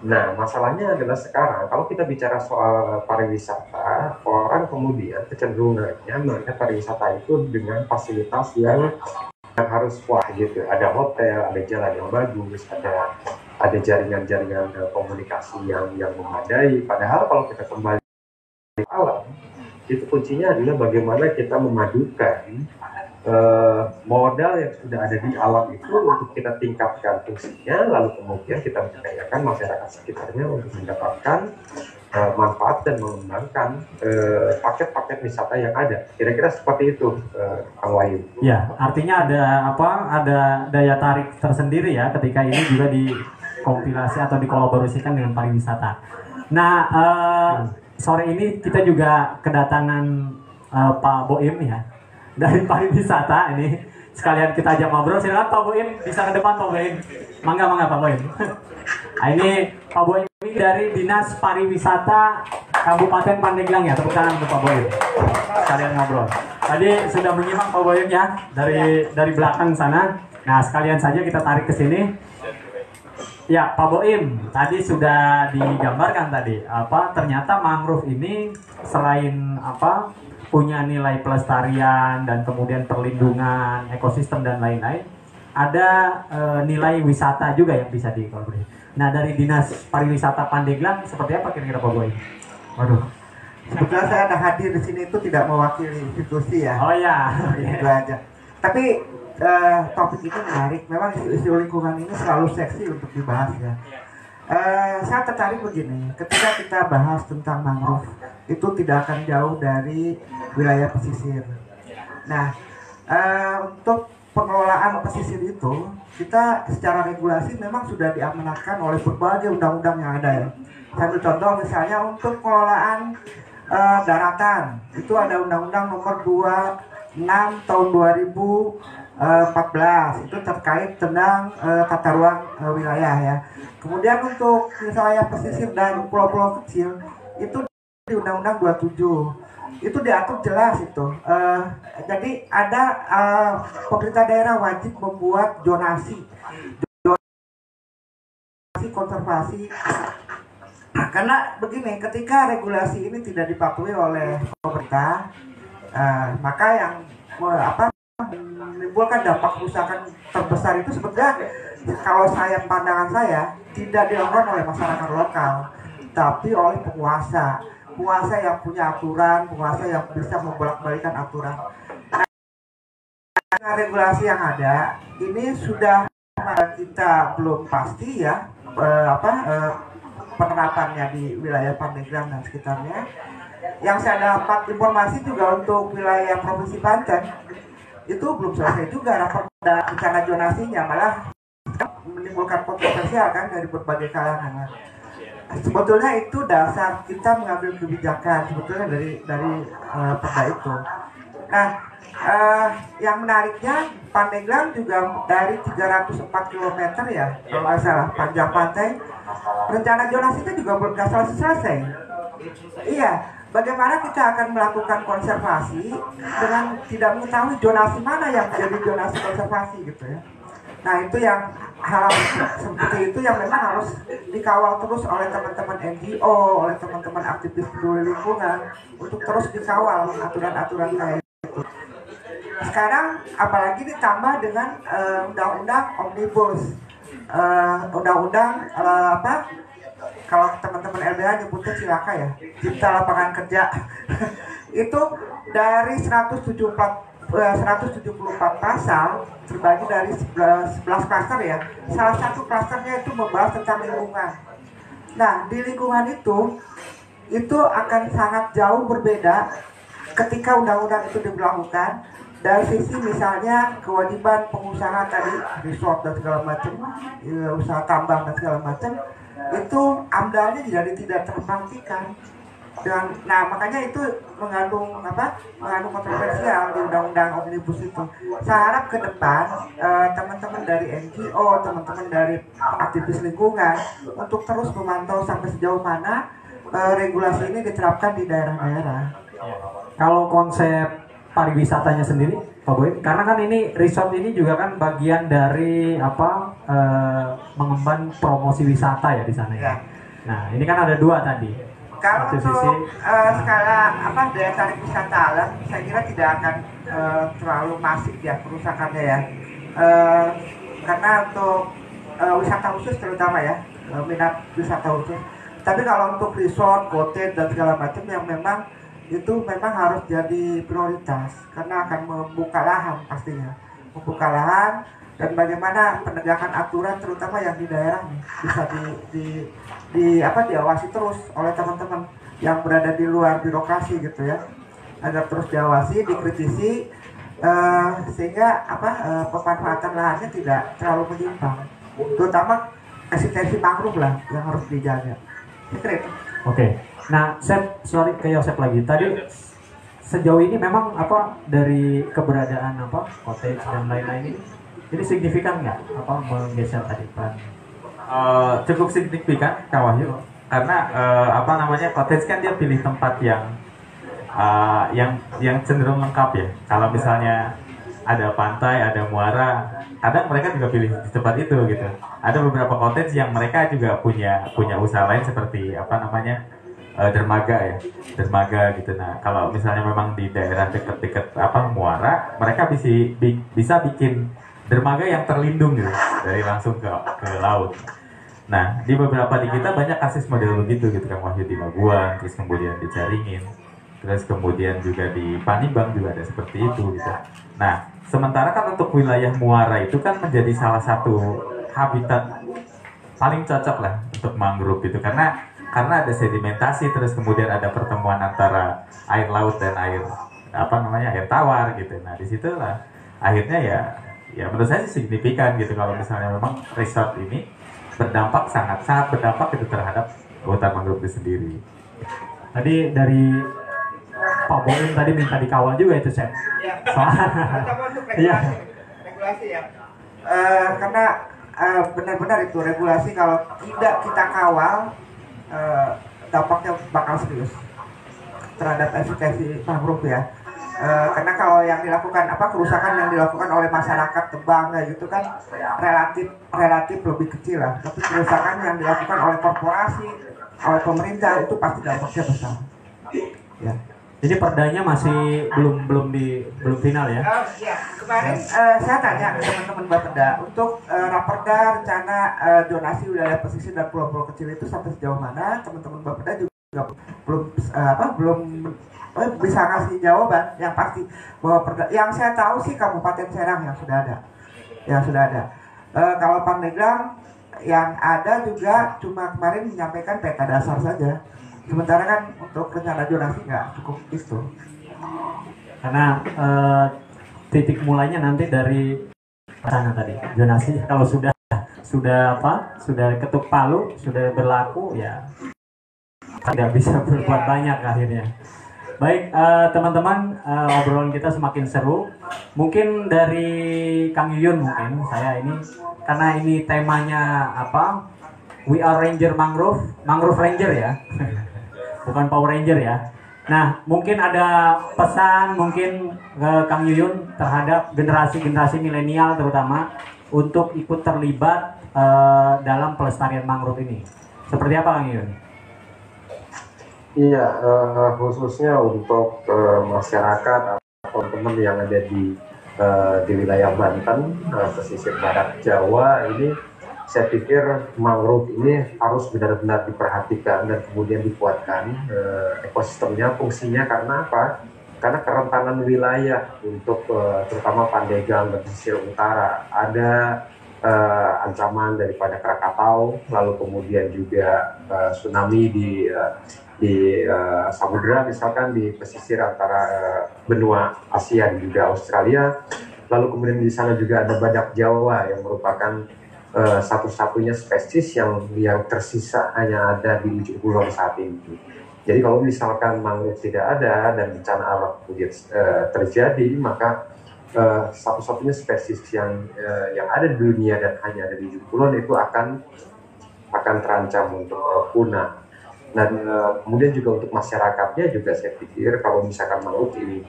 Nah, masalahnya adalah sekarang kalau kita bicara soal pariwisata, orang kemudian kecenderungannya melihat pariwisata itu dengan fasilitas yang harus wah gitu. Ada hotel, ada jalan yang bagus, ada jaringan-jaringan komunikasi yang memadai. Padahal kalau kita kembali ke alam, itu kuncinya adalah bagaimana kita memadukan modal yang sudah ada di alam itu untuk kita tingkatkan fungsinya, lalu kemudian kita memberdayakan masyarakat sekitarnya untuk mendapatkan manfaat dan mengembangkan paket-paket wisata yang ada. Kira-kira seperti itu, Kang Wahyu. Ya, artinya ada daya tarik tersendiri ya ketika ini juga dikompilasi atau dikolaborasikan dengan pariwisata. Nah, sore ini kita juga kedatangan Pak Boim ya, dari pariwisata ini, sekalian kita ajak ngobrol. Silakan Pak Boim, bisa ke depan Pak Boim. Mangga Pak Boim. Nah, ini Pak Boim ini dari Dinas Pariwisata Kabupaten Pandeglang ya, tepuk tangan untuk Pak Boim. Sekalian ngobrol. Tadi sudah menyimak Pak Boim ya dari belakang sana. Nah, sekalian saja kita tarik ke sini. Ya, Pak Boim, tadi sudah digambarkan tadi ternyata mangrove ini selain punya nilai pelestarian dan kemudian perlindungan ekosistem dan lain-lain, ada nilai wisata juga yang bisa dikolaborasi. Nah, dari Dinas Pariwisata Pandeglang seperti apa kira-kira Pak Boy? Waduh, sebetulnya saya ada hadir di sini itu tidak mewakili institusi ya. Oh ya, itu aja. Tapi topik ini menarik. Memang isu lingkungan ini selalu seksi untuk dibahas ya. Saya tertarik begini, ketika kita bahas tentang mangrove itu tidak akan jauh dari wilayah pesisir. Nah, untuk pengelolaan pesisir itu kita secara regulasi memang sudah diamanatkan oleh berbagai undang-undang yang ada ya. Saya ambil contoh misalnya untuk pengelolaan daratan itu ada Undang-Undang Nomor 26 Tahun 2014 itu terkait tentang tata ruang wilayah ya. Kemudian untuk wilayah pesisir dan pulau-pulau kecil itu di Undang-Undang 27 itu diatur jelas itu. Jadi ada pemerintah daerah wajib membuat zonasi konservasi. Karena begini, ketika regulasi ini tidak dipatuhi oleh pemerintah, maka yang menimbulkan dampak kerusakan terbesar itu sebetulnya kalau pandangan saya tidak dilakukan oleh masyarakat lokal, tapi oleh penguasa yang punya aturan, penguasa yang bisa membolak-balikan aturan. Nah, regulasi yang ada ini sudah kita belum pasti ya penerapannya di wilayah Pandeglang dan sekitarnya. yang saya dapat informasi juga untuk wilayah Provinsi Banten itu belum selesai juga raperda rencana zonasinya, malah menimbulkan kontroversial kan dari berbagai kalangan. Sebetulnya itu dasar kita mengambil kebijakan sebetulnya dari perda itu. Nah, yang menariknya Pandeglang juga dari 304 km ya kalau nggak salah panjang pantai, rencana zonasinya juga belum selesai. Iya, bagaimana kita akan melakukan konservasi dengan tidak mengetahui zonasi mana yang menjadi zonasi konservasi gitu ya. Nah itu yang hal seperti itu yang memang harus dikawal terus oleh teman-teman NGO, oleh teman-teman aktivis peduli lingkungan untuk terus dikawal aturan-aturan kayak itu. Sekarang apalagi ditambah dengan undang-undang omnibus, undang-undang apa? Kalau teman-teman LBH nyebutnya cilaka ya, cipta lapangan kerja. Itu dari 174 pasal terbagi dari 11 klaster ya. Salah satu klasternya itu membahas tentang lingkungan. Nah, di lingkungan itu akan sangat jauh berbeda ketika undang-undang itu diberlakukan. Dari sisi misalnya kewajiban pengusaha tadi, resort dan segala macam, usaha tambang dan segala macam, itu amdalnya jadi tidak terpraktikan. Dan nah makanya itu mengandung kontroversial di undang-undang omnibus itu. Saya harap ke depan teman-teman dari NGO, teman-teman dari aktivis lingkungan untuk terus memantau sampai sejauh mana regulasi ini diterapkan di daerah-daerah. Kalau konsep pariwisatanya sendiri, Pak Boy, karena kan ini resort ini juga kan bagian dari mengemban promosi wisata ya di sana ya. Nah ini kan ada dua tadi. Kalau untuk skala daya tarik wisata alam, saya kira tidak akan terlalu masif ya kerusakannya ya. Karena untuk wisata khusus terutama ya, minat wisata khusus. Tapi kalau untuk resort, cottage dan segala macam yang memang itu memang harus jadi prioritas karena akan membuka lahan pastinya, membuka lahan dan bagaimana penegakan aturan terutama yang di daerah bisa diawasi terus oleh teman-teman yang berada di luar birokrasi gitu ya, agar terus diawasi, dikritisi sehingga pemanfaatan lahannya tidak terlalu menyimpang, terutama eksistensi mangrove lah yang harus dijaga. Oke. Nah, sorry ke Yosep lagi. Tadi sejauh ini memang dari keberadaan cottage dan lain-lain ini signifikan nggak menggeser tadi Pak? Cukup signifikan Kak Wahyu, karena cottage kan dia pilih tempat yang cenderung lengkap ya. Kalau misalnya ada pantai, ada muara, kadang mereka juga pilih di tempat itu gitu. Ada beberapa cottage yang mereka juga punya usaha lain seperti dermaga gitu. Nah kalau misalnya memang di daerah dekat-dekat muara, mereka bisa bikin dermaga yang terlindung gitu dari langsung ke laut. Nah di beberapa di kita banyak kasus model begitu gitu kan Wahyu, di Labuan, terus kemudian di Caringin, terus kemudian juga di Panibang juga ada seperti itu gitu. Nah sementara kan untuk wilayah muara itu kan menjadi salah satu habitat paling cocok lah untuk mangrove gitu, karena ada sedimentasi, terus kemudian ada pertemuan antara air laut dan air tawar gitu. Nah disitulah akhirnya ya menurut saya sih signifikan gitu kalau misalnya memang resort ini sangat berdampak itu terhadap hutan mangrove itu sendiri. Tadi dari Pak Boim tadi minta dikawal juga itu Chef. Iya. Regulasi ya. Karena benar-benar itu regulasi kalau tidak kita kawal, dampaknya bakal serius terhadap eksistensi mangrove ya. Karena kalau yang dilakukan kerusakan yang dilakukan oleh masyarakat tebang kayak gitu kan relatif lebih kecil lah, tapi kerusakan yang dilakukan oleh korporasi, oleh pemerintah itu pasti dampaknya besar. Ya. Jadi perdanya masih belum final ya? Ya. Kemarin saya tanya ke teman-teman Bapeda untuk raperda rencana zonasi wilayah pesisir dan pulau-pulau kecil itu sampai sejauh mana. Teman-teman Bapeda juga belum bisa ngasih jawaban yang pasti bahwa perda. Yang saya tahu sih Kabupaten Serang yang sudah ada. Kalau Pandeglang yang ada juga cuma kemarin menyampaikan peta dasar saja. Sementara kan untuk rencana zonasi nggak cukup itu. Karena titik mulainya nanti dari sana tadi zonasi. Kalau sudah ketuk palu, sudah berlaku, ya tidak bisa berbuat banyak akhirnya. Baik, teman-teman, obrolan kita semakin seru. Mungkin dari Kang Yuyun, mungkin saya ini karena ini temanya apa? We are Ranger Mangrove Ranger ya, bukan Power Ranger ya. Nah, mungkin ada pesan mungkin ke Kang Yuyun terhadap generasi milenial terutama untuk ikut terlibat dalam pelestarian mangrove ini. Seperti apa Kang Yuyun? Iya, khususnya untuk masyarakat atau teman yang ada di wilayah Banten, pesisir barat Jawa ini, saya pikir mangrove ini harus benar-benar diperhatikan dan kemudian dikuatkan ekosistemnya, fungsinya. Karena apa? Karena kerentanan wilayah untuk terutama Pandeglang dan pesisir utara ada ancaman daripada Krakatau, lalu kemudian juga tsunami di samudera, misalkan di pesisir antara benua Asia dan juga Australia. Lalu kemudian di sana juga ada badak Jawa yang merupakan satu-satunya spesies yang tersisa hanya ada di ujung kulon saat ini. Jadi kalau misalkan mangrove tidak ada dan bencana alam kemudian terjadi, maka satu-satunya spesies yang ada di dunia dan hanya ada di ujung kulon itu akan terancam untuk punah. Dan kemudian juga untuk masyarakatnya juga saya pikir kalau misalkan mangrove ini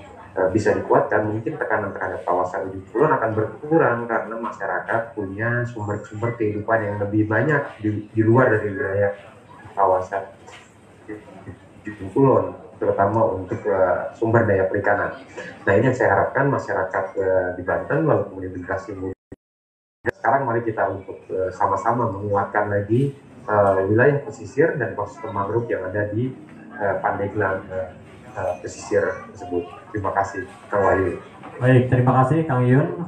bisa dikuatkan, mungkin tekanan terhadap kawasan ujung kulon akan berkurang karena masyarakat punya sumber-sumber kehidupan yang lebih banyak di luar dari wilayah kawasan ujung kulon, terutama untuk sumber daya perikanan. Nah, ini yang saya harapkan masyarakat di Banten, lalu kemudian generasi muda. Sekarang mari kita untuk sama-sama menguatkan lagi wilayah pesisir dan ekosistem mangrove yang ada di Pandeglang pesisir tersebut. Terima kasih, Kang Wahyu. Baik, terima kasih Kang Yuyun.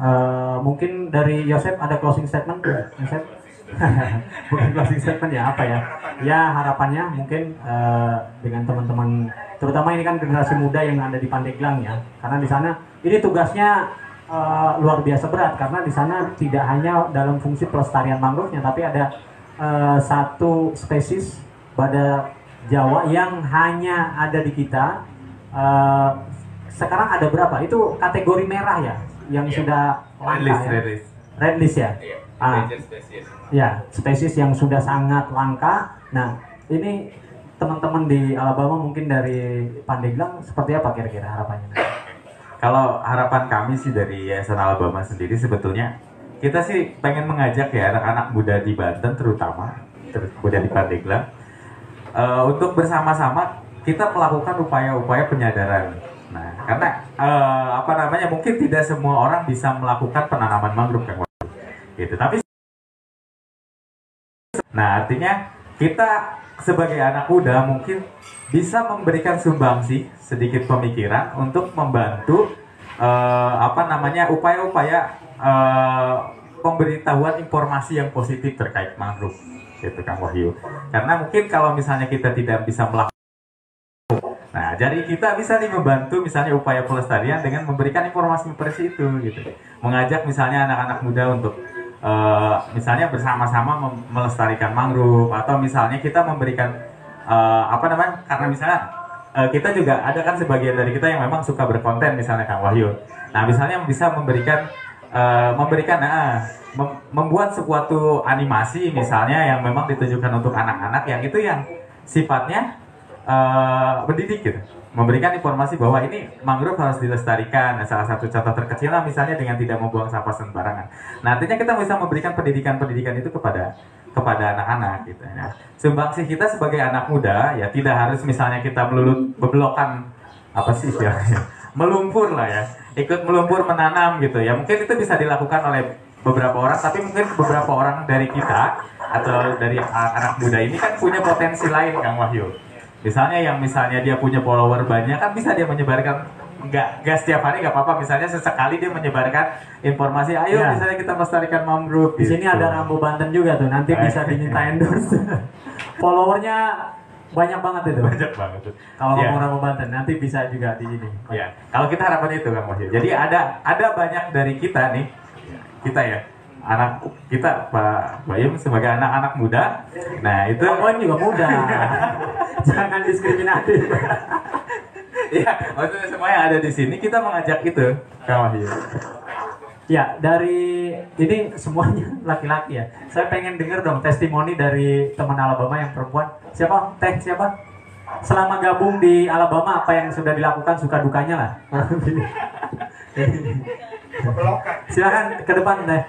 Mungkin dari Yosep ada closing statement, Yosep? Bukan closing statement ya, apa ya? Ya harapannya mungkin dengan teman-teman, terutama ini kan generasi muda yang ada di Pandeglang ya, karena di sana ini tugasnya luar biasa berat karena di sana tidak hanya dalam fungsi pelestarian mangrove-nya, tapi ada satu spesies badak Jawa yang hanya ada di kita. Sekarang ada berapa? Itu kategori merah ya, yang sudah langka ya? Red list ya? Ya, spesies yang sudah sangat langka. Nah, ini teman-teman di Alabama mungkin dari Pandeglang seperti apa kira-kira harapannya? Kalau harapan kami sih dari Yayasan Alabama sendiri sebetulnya kita sih pengen mengajak ya anak-anak muda di Banten terutama muda di Pandeglang untuk bersama-sama kita melakukan upaya-upaya penyadaran. Nah, karena mungkin tidak semua orang bisa melakukan penanaman mangrove kan, gitu. Tapi, nah artinya kita sebagai anak muda mungkin bisa memberikan sumbangsi sedikit pemikiran untuk membantu upaya-upaya pemberitahuan informasi yang positif terkait mangrove, gitu Kang Wahyu. Karena mungkin kalau misalnya kita tidak bisa melakukan, nah jadi kita bisa nih membantu misalnya upaya pelestarian dengan memberikan informasi seperti itu, gitu. Mengajak misalnya anak-anak muda untuk misalnya bersama-sama melestarikan mangrove, atau misalnya kita memberikan karena misalnya kita juga ada kan sebagian dari kita yang memang suka berkonten misalnya Kang Wahyu. Nah misalnya bisa membuat suatu animasi misalnya yang memang ditujukan untuk anak-anak, yang itu yang sifatnya mendidik gitu, memberikan informasi bahwa ini mangrove harus dilestarikan. Nah, salah satu contoh terkecilnya misalnya dengan tidak membuang sampah sembarangan. Nah, artinya kita bisa memberikan pendidikan itu kepada anak-anak gitu ya. Sumbangsi kita sebagai anak muda ya tidak harus misalnya kita bebelokan melumpur lah ya, ikut melumpur menanam gitu ya. Mungkin itu bisa dilakukan oleh beberapa orang, tapi mungkin beberapa orang dari kita atau dari anak muda ini kan punya potensi lain Kang Wahyu. Misalnya dia punya follower banyak, kan bisa dia menyebarkan, nggak setiap hari nggak apa-apa, misalnya sesekali dia menyebarkan informasi, ayo ya, misalnya kita melestarikan mangrove. Di sini ada Rambo Banten juga tuh, nanti bisa diminta endorse. Followernya banyak banget itu. Banyak banget. Kalau Iya. ngomong nama Banten, nanti bisa juga di ini. Ya, kalau kita harapan itu Kang Wahyu. Jadi ada banyak dari kita nih, kita ya, anak kita Pak Bayum sebagai anak-anak muda. Nah itu Pak Boy juga muda. Jangan diskriminatif. ya, maksudnya semua yang ada di sini kita mengajak itu Kang Wahyu. Ya, dari ini semuanya laki-laki ya. Saya pengen denger dong testimoni dari teman Alabama yang perempuan. Siapa? Teh siapa? Selama gabung di Alabama apa yang sudah dilakukan, suka dukanya lah. Silakan ke depan Teh.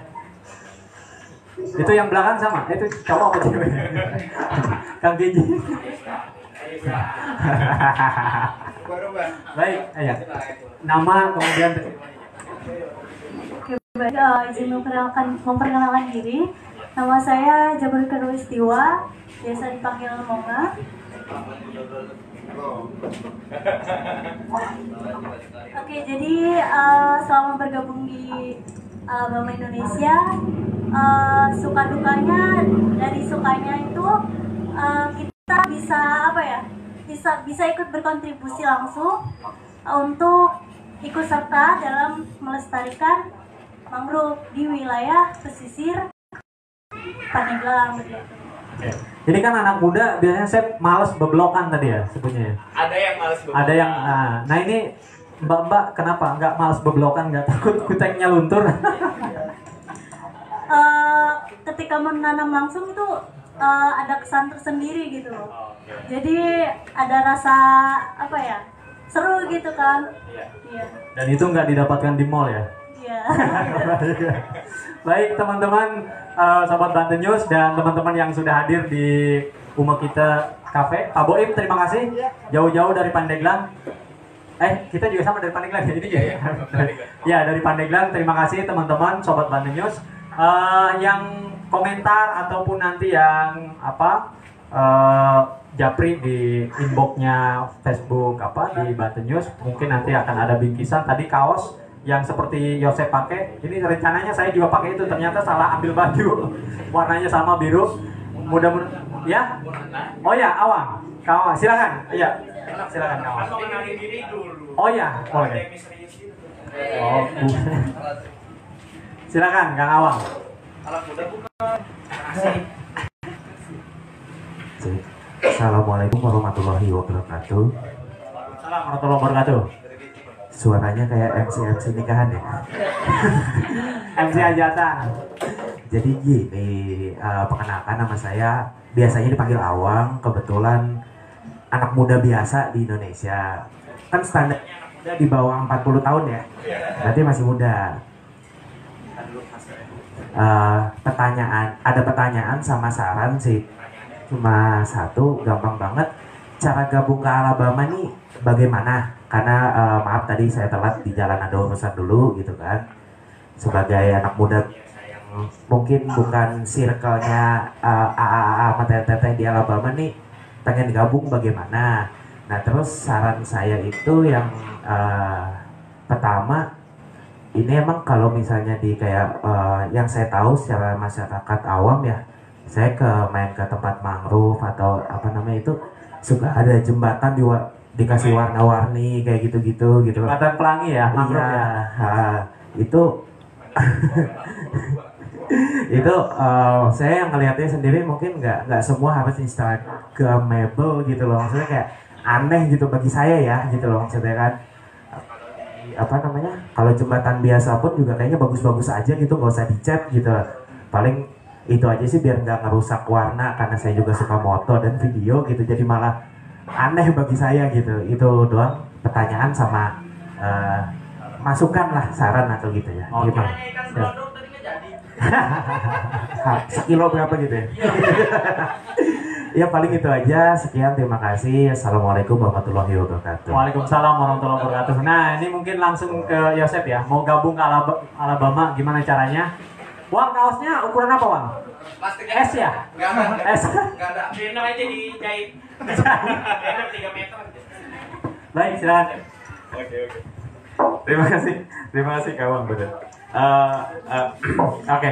Itu yang belakang sama. Itu cowok apa cewek? Kang Gigi. Baik, ya. Nama kemudian Oke, baik, izin memperkenalkan diri. Nama saya Jabur Istiwa, biasa dipanggil Monga. Oke, jadi selama bergabung di Alabama Indonesia, suka dukanya dari sukanya itu kita bisa apa ya? Bisa ikut berkontribusi langsung untuk ikut serta dalam melestarikan mangrove di wilayah pesisir Pandeglang begitu. ini kan anak muda biasanya saya males beblokan tadi ya sebutnya. Ada yang males Ada yang nah ini Mbak kenapa nggak males beblokan, nggak takut kuteknya luntur? Ketika menanam langsung itu ada kesan tersendiri gitu loh. Jadi ada rasa apa ya, seru gitu kan. Iya. Dan itu nggak didapatkan di mall ya? Iya. Baik teman-teman, Sobat Banten News dan teman-teman yang sudah hadir di Uma Kita Cafe. Pak Boim terima kasih jauh-jauh dari Pandeglang. Kita juga sama dari Pandeglang ya ini ya? Ya dari Pandeglang, terima kasih teman-teman Sobat Banten News. Yang komentar ataupun nanti yang japri di inboxnya Facebook di Banten News, mungkin nanti akan ada bingkisan tadi kaos yang seperti Yosef pakai. Ini rencananya saya juga pakai itu, ternyata salah ambil baju warnanya sama biru. Mudah-mudahan ya. Oh ya, Awang silakan. Iya, silakan Awang. Oh ya, boleh. Oh, silakan Kang Awang. Assalamualaikum warahmatullahi wabarakatuh. Assalamualaikum warahmatullahi wabarakatuh. Suaranya kayak MC nikahan ya. MC hajatan. Jadi gini, perkenalkan nama saya, biasanya dipanggil Awang. Kebetulan anak muda biasa di Indonesia. Kan standarnya anak muda di bawah 40 tahun ya. Berarti masih muda. Ada pertanyaan sama saran sih. Cuma satu, gampang banget. Cara gabung ke Alabama nih bagaimana? Karena maaf tadi saya telat di jalan, ada urusan dulu gitu kan. Sebagai anak muda yang mungkin bukan circle-nya AAA sama teteh di Alabama nih, pengen gabung bagaimana? Nah terus saran saya itu yang pertama, ini emang kalau misalnya di kayak yang saya tahu secara masyarakat awam ya, saya main ke tempat mangrove atau apa namanya itu, suka ada jembatan dikasih warna-warni kayak gitu-gitu gitu. Jembatan pelangi ya, mangrove ya. Itu itu saya yang ngelihatnya sendiri mungkin nggak semua harus instagramable gitu loh, maksudnya kayak aneh gitu bagi saya ya gitu loh, maksudnya kan apa namanya, kalau jembatan biasa pun juga kayaknya bagus-bagus aja gitu, nggak usah dicat gitu, paling itu aja sih biar nggak ngerusak warna, karena saya juga suka moto dan video gitu, jadi malah aneh bagi saya gitu. Itu doang pertanyaan sama masukan lah, saran atau gitu ya. Oke. Gimana? Sekilo berapa gitu ya? Ya paling itu aja, sekian, terima kasih. Assalamualaikum warahmatullahi wabarakatuh. Waalaikumsalam warahmatullahi wabarakatuh. Nah ini mungkin langsung ke Yosef ya, mau gabung ke Alabama, gimana caranya? Wang, kaosnya ukuran apa Wang? Plastik S ya? S. Enggak ada. Banner aja dijahit. Banner 3 meter. Baik, silakan. Oke. Terima kasih Kawang betul. Oke.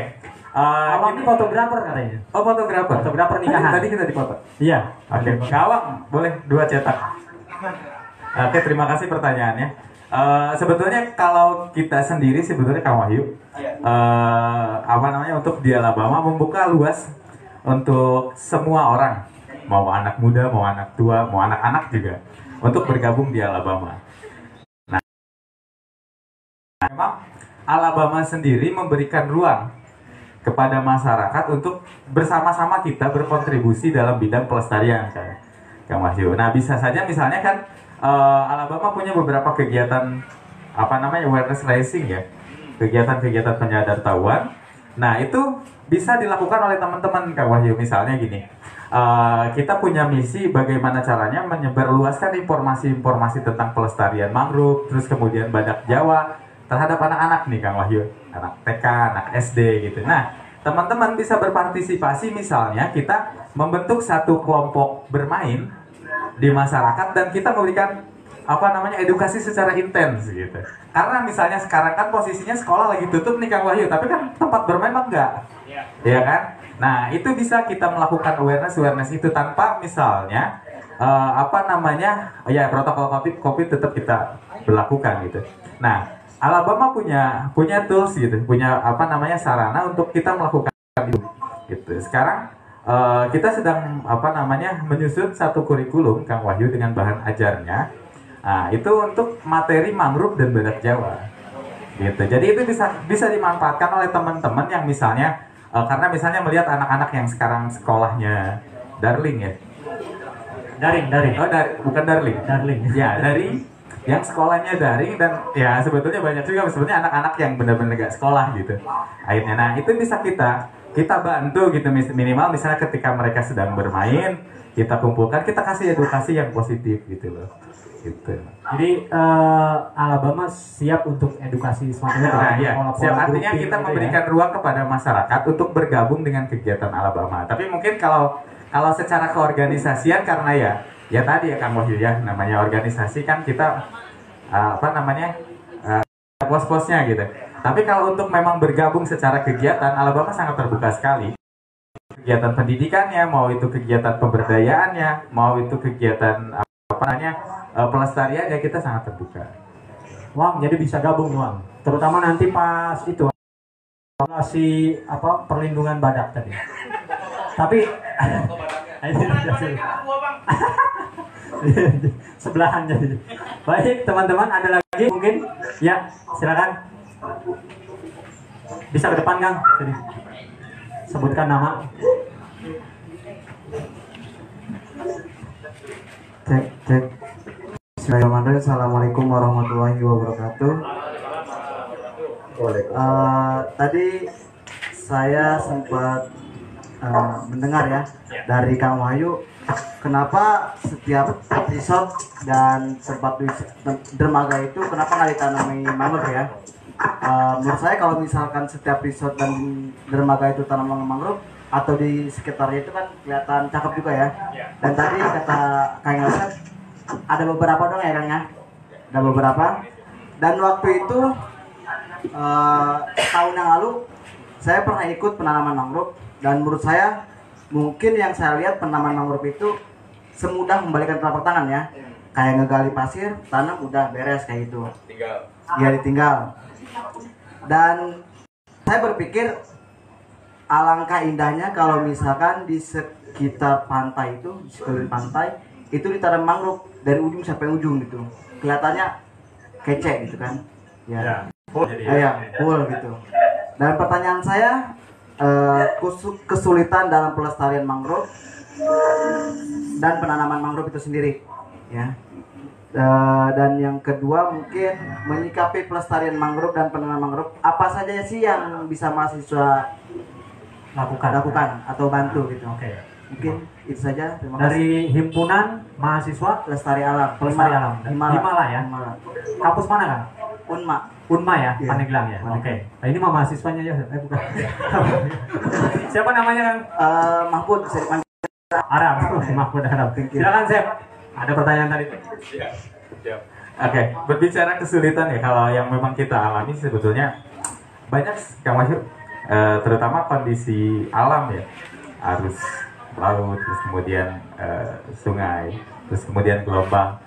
Awang ini fotografer katanya. Oh, fotografer. Fotografer nikahan. Tadi kita dipoto. Iya. Oke, Kawang boleh 2 cetak. Oke, terima kasih pertanyaannya. Sebetulnya kalau kita sendiri sebetulnya Kang Wahyu, apa namanya, untuk di Alabama membuka luas untuk semua orang, mau anak muda, mau anak tua, mau anak-anak juga, untuk bergabung di Alabama. Nah, memang Alabama sendiri memberikan ruang kepada masyarakat untuk bersama-sama kita berkontribusi dalam bidang pelestarian, Kang Wahyu. Nah, bisa saja misalnya kan Alabama punya beberapa kegiatan apa namanya awareness raising ya, kegiatan-kegiatan penyadaran. Nah, itu bisa dilakukan oleh teman-teman Kang Wahyu. Misalnya gini, kita punya misi bagaimana caranya menyebarluaskan informasi-informasi tentang pelestarian mangrove, terus kemudian badak Jawa terhadap anak-anak nih Kang Wahyu, anak TK, anak SD gitu. Nah, teman-teman bisa berpartisipasi, misalnya kita membentuk satu kelompok bermain di masyarakat dan kita memberikan apa namanya edukasi secara intens gitu. Karena misalnya sekarang kan posisinya sekolah lagi tutup nih Kang Wahyu, tapi kan tempat bermain mah enggak. Iya kan? Nah, itu bisa kita melakukan awareness itu tanpa misalnya apa namanya, ya protokol COVID tetap kita berlakukan gitu. Nah, Alabama punya tools gitu, punya apa namanya sarana untuk kita melakukan itu gitu. Sekarang kita sedang apa namanya menyusun satu kurikulum Kang Wahyu dengan bahan ajarnya. Nah, itu untuk materi mangrove dan badak Jawa. Gitu. Jadi itu bisa dimanfaatkan oleh teman-teman yang misalnya karena misalnya melihat anak-anak yang sekarang sekolahnya daring ya. Daring. Oh, bukan darling. Darling. Ya, dari yang sekolahnya daring dan ya sebetulnya banyak juga sebetulnya anak-anak yang benar-benar gak sekolah gitu. Akhirnya, nah itu bisa kita bantu gitu, minimal misalnya ketika mereka sedang bermain, kita kumpulkan, kita kasih edukasi yang positif gitu loh. Gitu. Jadi Alabama siap untuk edukasi semacam itu. Nah, ya, Pola-pola siap, artinya grouping kita gitu memberikan ruang kepada masyarakat untuk bergabung dengan kegiatan Alabama. Tapi mungkin kalau secara keorganisasian karena ya tadi ya Kang Wahyu ya, namanya organisasi kan kita apa namanya pos-posnya gitu. Tapi kalau untuk memang bergabung secara kegiatan, Alabama sangat terbuka sekali. Kegiatan pendidikannya, mau itu kegiatan pemberdayaannya, mau itu kegiatan apa namanya pelestariannya, kita sangat terbuka. Wang, jadi bisa gabung Wang. Terutama nanti pas itu si apa perlindungan badak tadi. Tapi sebelahan jadi. Baik teman-teman, ada lagi mungkin? Ya, silakan. Bisa ke depan Kang. Jadi, sebutkan nama. Cek. Bismillahirrahmanirrahim. Assalamualaikum warahmatullahi wabarakatuh. Tadi saya sempat mendengar ya dari Kang Wahyu, kenapa setiap episode dan tempat dermaga itu kenapa nggak ditanami mangrove ya? Menurut saya kalau misalkan setiap episode dan dermaga itu tanaman mangrove atau di sekitarnya itu kan kelihatan cakep juga ya. Dan tadi kata Kang Yosef ada beberapa dong ya Kang ya, ada beberapa. Dan waktu itu tahun yang lalu saya pernah ikut penanaman mangrove. Dan menurut saya, mungkin yang saya lihat penanaman mangrove itu semudah membalikan telapak tangan ya. Kayak ngegali pasir, tanam udah beres kayak gitu. Ditinggal. Dan saya berpikir alangkah indahnya kalau misalkan di sekitar pantai itu, di sekeliling pantai, itu ditanam mangrove dari ujung sampai ujung gitu. Kelihatannya kece gitu kan. Ya. Full gitu. Dan pertanyaan saya, kesulitan dalam pelestarian mangrove dan penanaman mangrove itu sendiri ya. Dan yang kedua mungkin menyikapi pelestarian mangrove dan penanaman mangrove, apa saja sih yang bisa mahasiswa lakukan atau bantu gitu. Oke. Mungkin itu saja. Terima kasih. Dari Himpunan Mahasiswa Pelestari Alam Himala ya. Kampus mana Kang? Unma ya, Iya. Pandeglang ya. Oke. Nah, ini mah mahasiswanya ya, bukan. Siapa namanya Kang? Mahfud, bisa dipanggil. Mahfud Arab. Silakan Sep. Ada pertanyaan tadi. Oke, berbicara kesulitan ya, kalau yang memang kita alami sebetulnya banyak Kang Wahyu. terutama kondisi alam ya, arus laut, terus kemudian sungai, terus kemudian gelombang,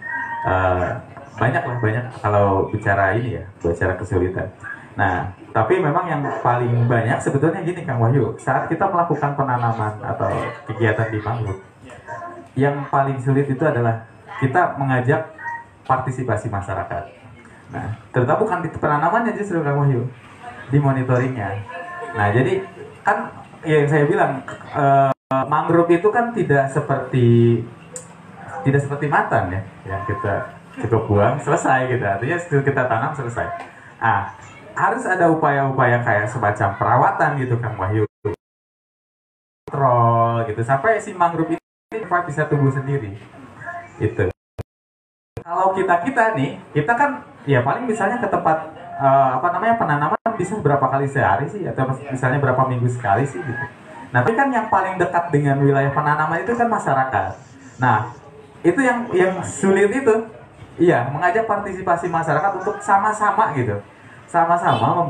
banyak kalau bicara ini ya, bicara kesulitan. Nah, tapi memang yang paling banyak sebetulnya gini Kang Wahyu, saat kita melakukan penanaman atau kegiatan di mangrove, yang paling sulit itu adalah kita mengajak partisipasi masyarakat. Nah, terutama bukan di penanamannya justru Kang Wahyu, di monitoringnya. Nah, jadi kan yang saya bilang, mangrove itu kan tidak seperti matan ya, yang kita buang selesai gitu, artinya kita tanam selesai. Ah, harus ada upaya-upaya kayak semacam perawatan gitu Kang Wahyu, kontrol gitu sampai si mangrove itu bisa tumbuh sendiri. Itu kalau kita nih, kita kan ya paling misalnya ke tempat penanaman bisa berapa kali sehari sih, atau misalnya berapa minggu sekali sih gitu. Nah, tapi kan yang paling dekat dengan wilayah penanaman itu kan masyarakat. Nah, itu yang sulit itu, iya, mengajak partisipasi masyarakat untuk sama-sama gitu, sama-sama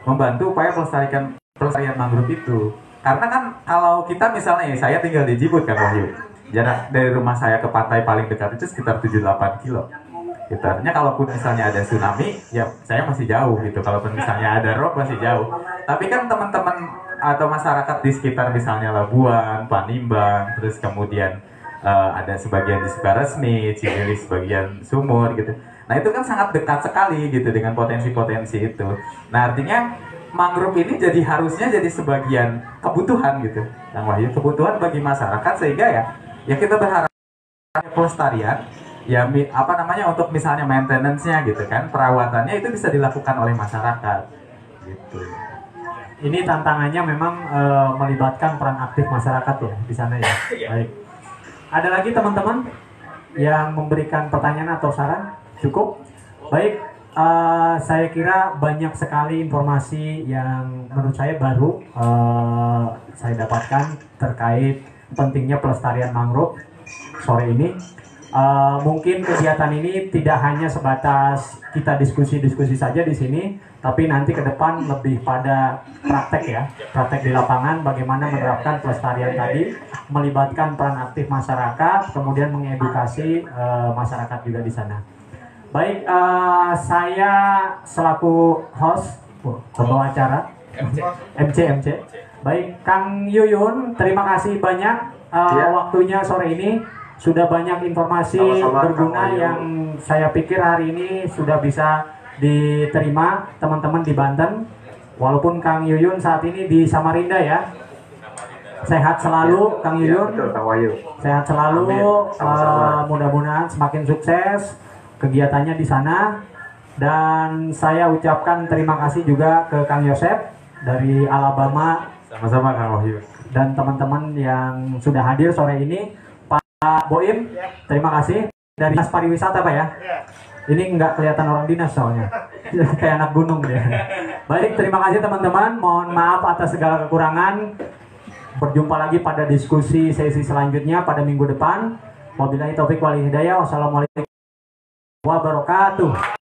membantu upaya pelestarian mangrove itu. Karena kan kalau kita misalnya, saya tinggal di Jibut kan Wahyu, jarak dari rumah saya ke pantai paling dekat itu sekitar 7-8 kilo. Gitu. Artinya kalaupun misalnya ada tsunami, ya saya masih jauh gitu. Kalaupun misalnya ada rob masih jauh. Tapi kan teman-teman atau masyarakat di sekitar misalnya Labuan, Panimbang, terus kemudian ada sebagian di Sukaresmi, Ciwidey, sebagian Sumur gitu. Nah itu kan sangat dekat sekali gitu dengan potensi-potensi itu. Nah artinya mangrove ini harusnya jadi sebagian kebutuhan gitu, Kang Wahyu, kebutuhan bagi masyarakat, sehingga ya kita berharap pelestarian ya untuk misalnya maintenance-nya gitu kan, perawatannya itu bisa dilakukan oleh masyarakat gitu. Ini tantangannya memang melibatkan peran aktif masyarakat ya di sana ya. Baik. Ada lagi teman-teman yang memberikan pertanyaan atau saran? Cukup? Baik, saya kira banyak sekali informasi yang menurut saya baru saya dapatkan terkait pentingnya pelestarian mangrove sore ini. Mungkin kegiatan ini tidak hanya sebatas kita diskusi-diskusi saja di sini, tapi nanti ke depan lebih pada praktek ya, praktek di lapangan, bagaimana menerapkan pelestarian tadi, melibatkan peran aktif masyarakat, kemudian mengedukasi masyarakat juga di sana. Baik, saya selaku host, pembawa acara, MC. Baik, Kang Yuyun, terima kasih banyak waktunya sore ini. Sudah banyak informasi berguna yang saya pikir hari ini sudah bisa diterima teman-teman di Banten. Walaupun Kang Yuyun saat ini di Samarinda ya. Sehat selalu Kang Yuyun. Betul, Kang Wahyu. Sehat selalu. Mudah-mudahan semakin sukses kegiatannya di sana. Dan saya ucapkan terima kasih juga ke Kang Yosep dari Alabama. Sama-sama Kang Wahyu. Dan teman-teman yang sudah hadir sore ini. Pak Boim, terima kasih. Dari Dinas Pariwisata Pak ya? Ini nggak kelihatan orang dinas soalnya. Kayak anak gunung dia. Baik, terima kasih teman-teman. Mohon maaf atas segala kekurangan. Berjumpa lagi pada diskusi sesi selanjutnya pada minggu depan. Wabillahi taufik wal hidayah. Wassalamualaikum warahmatullahi wabarakatuh.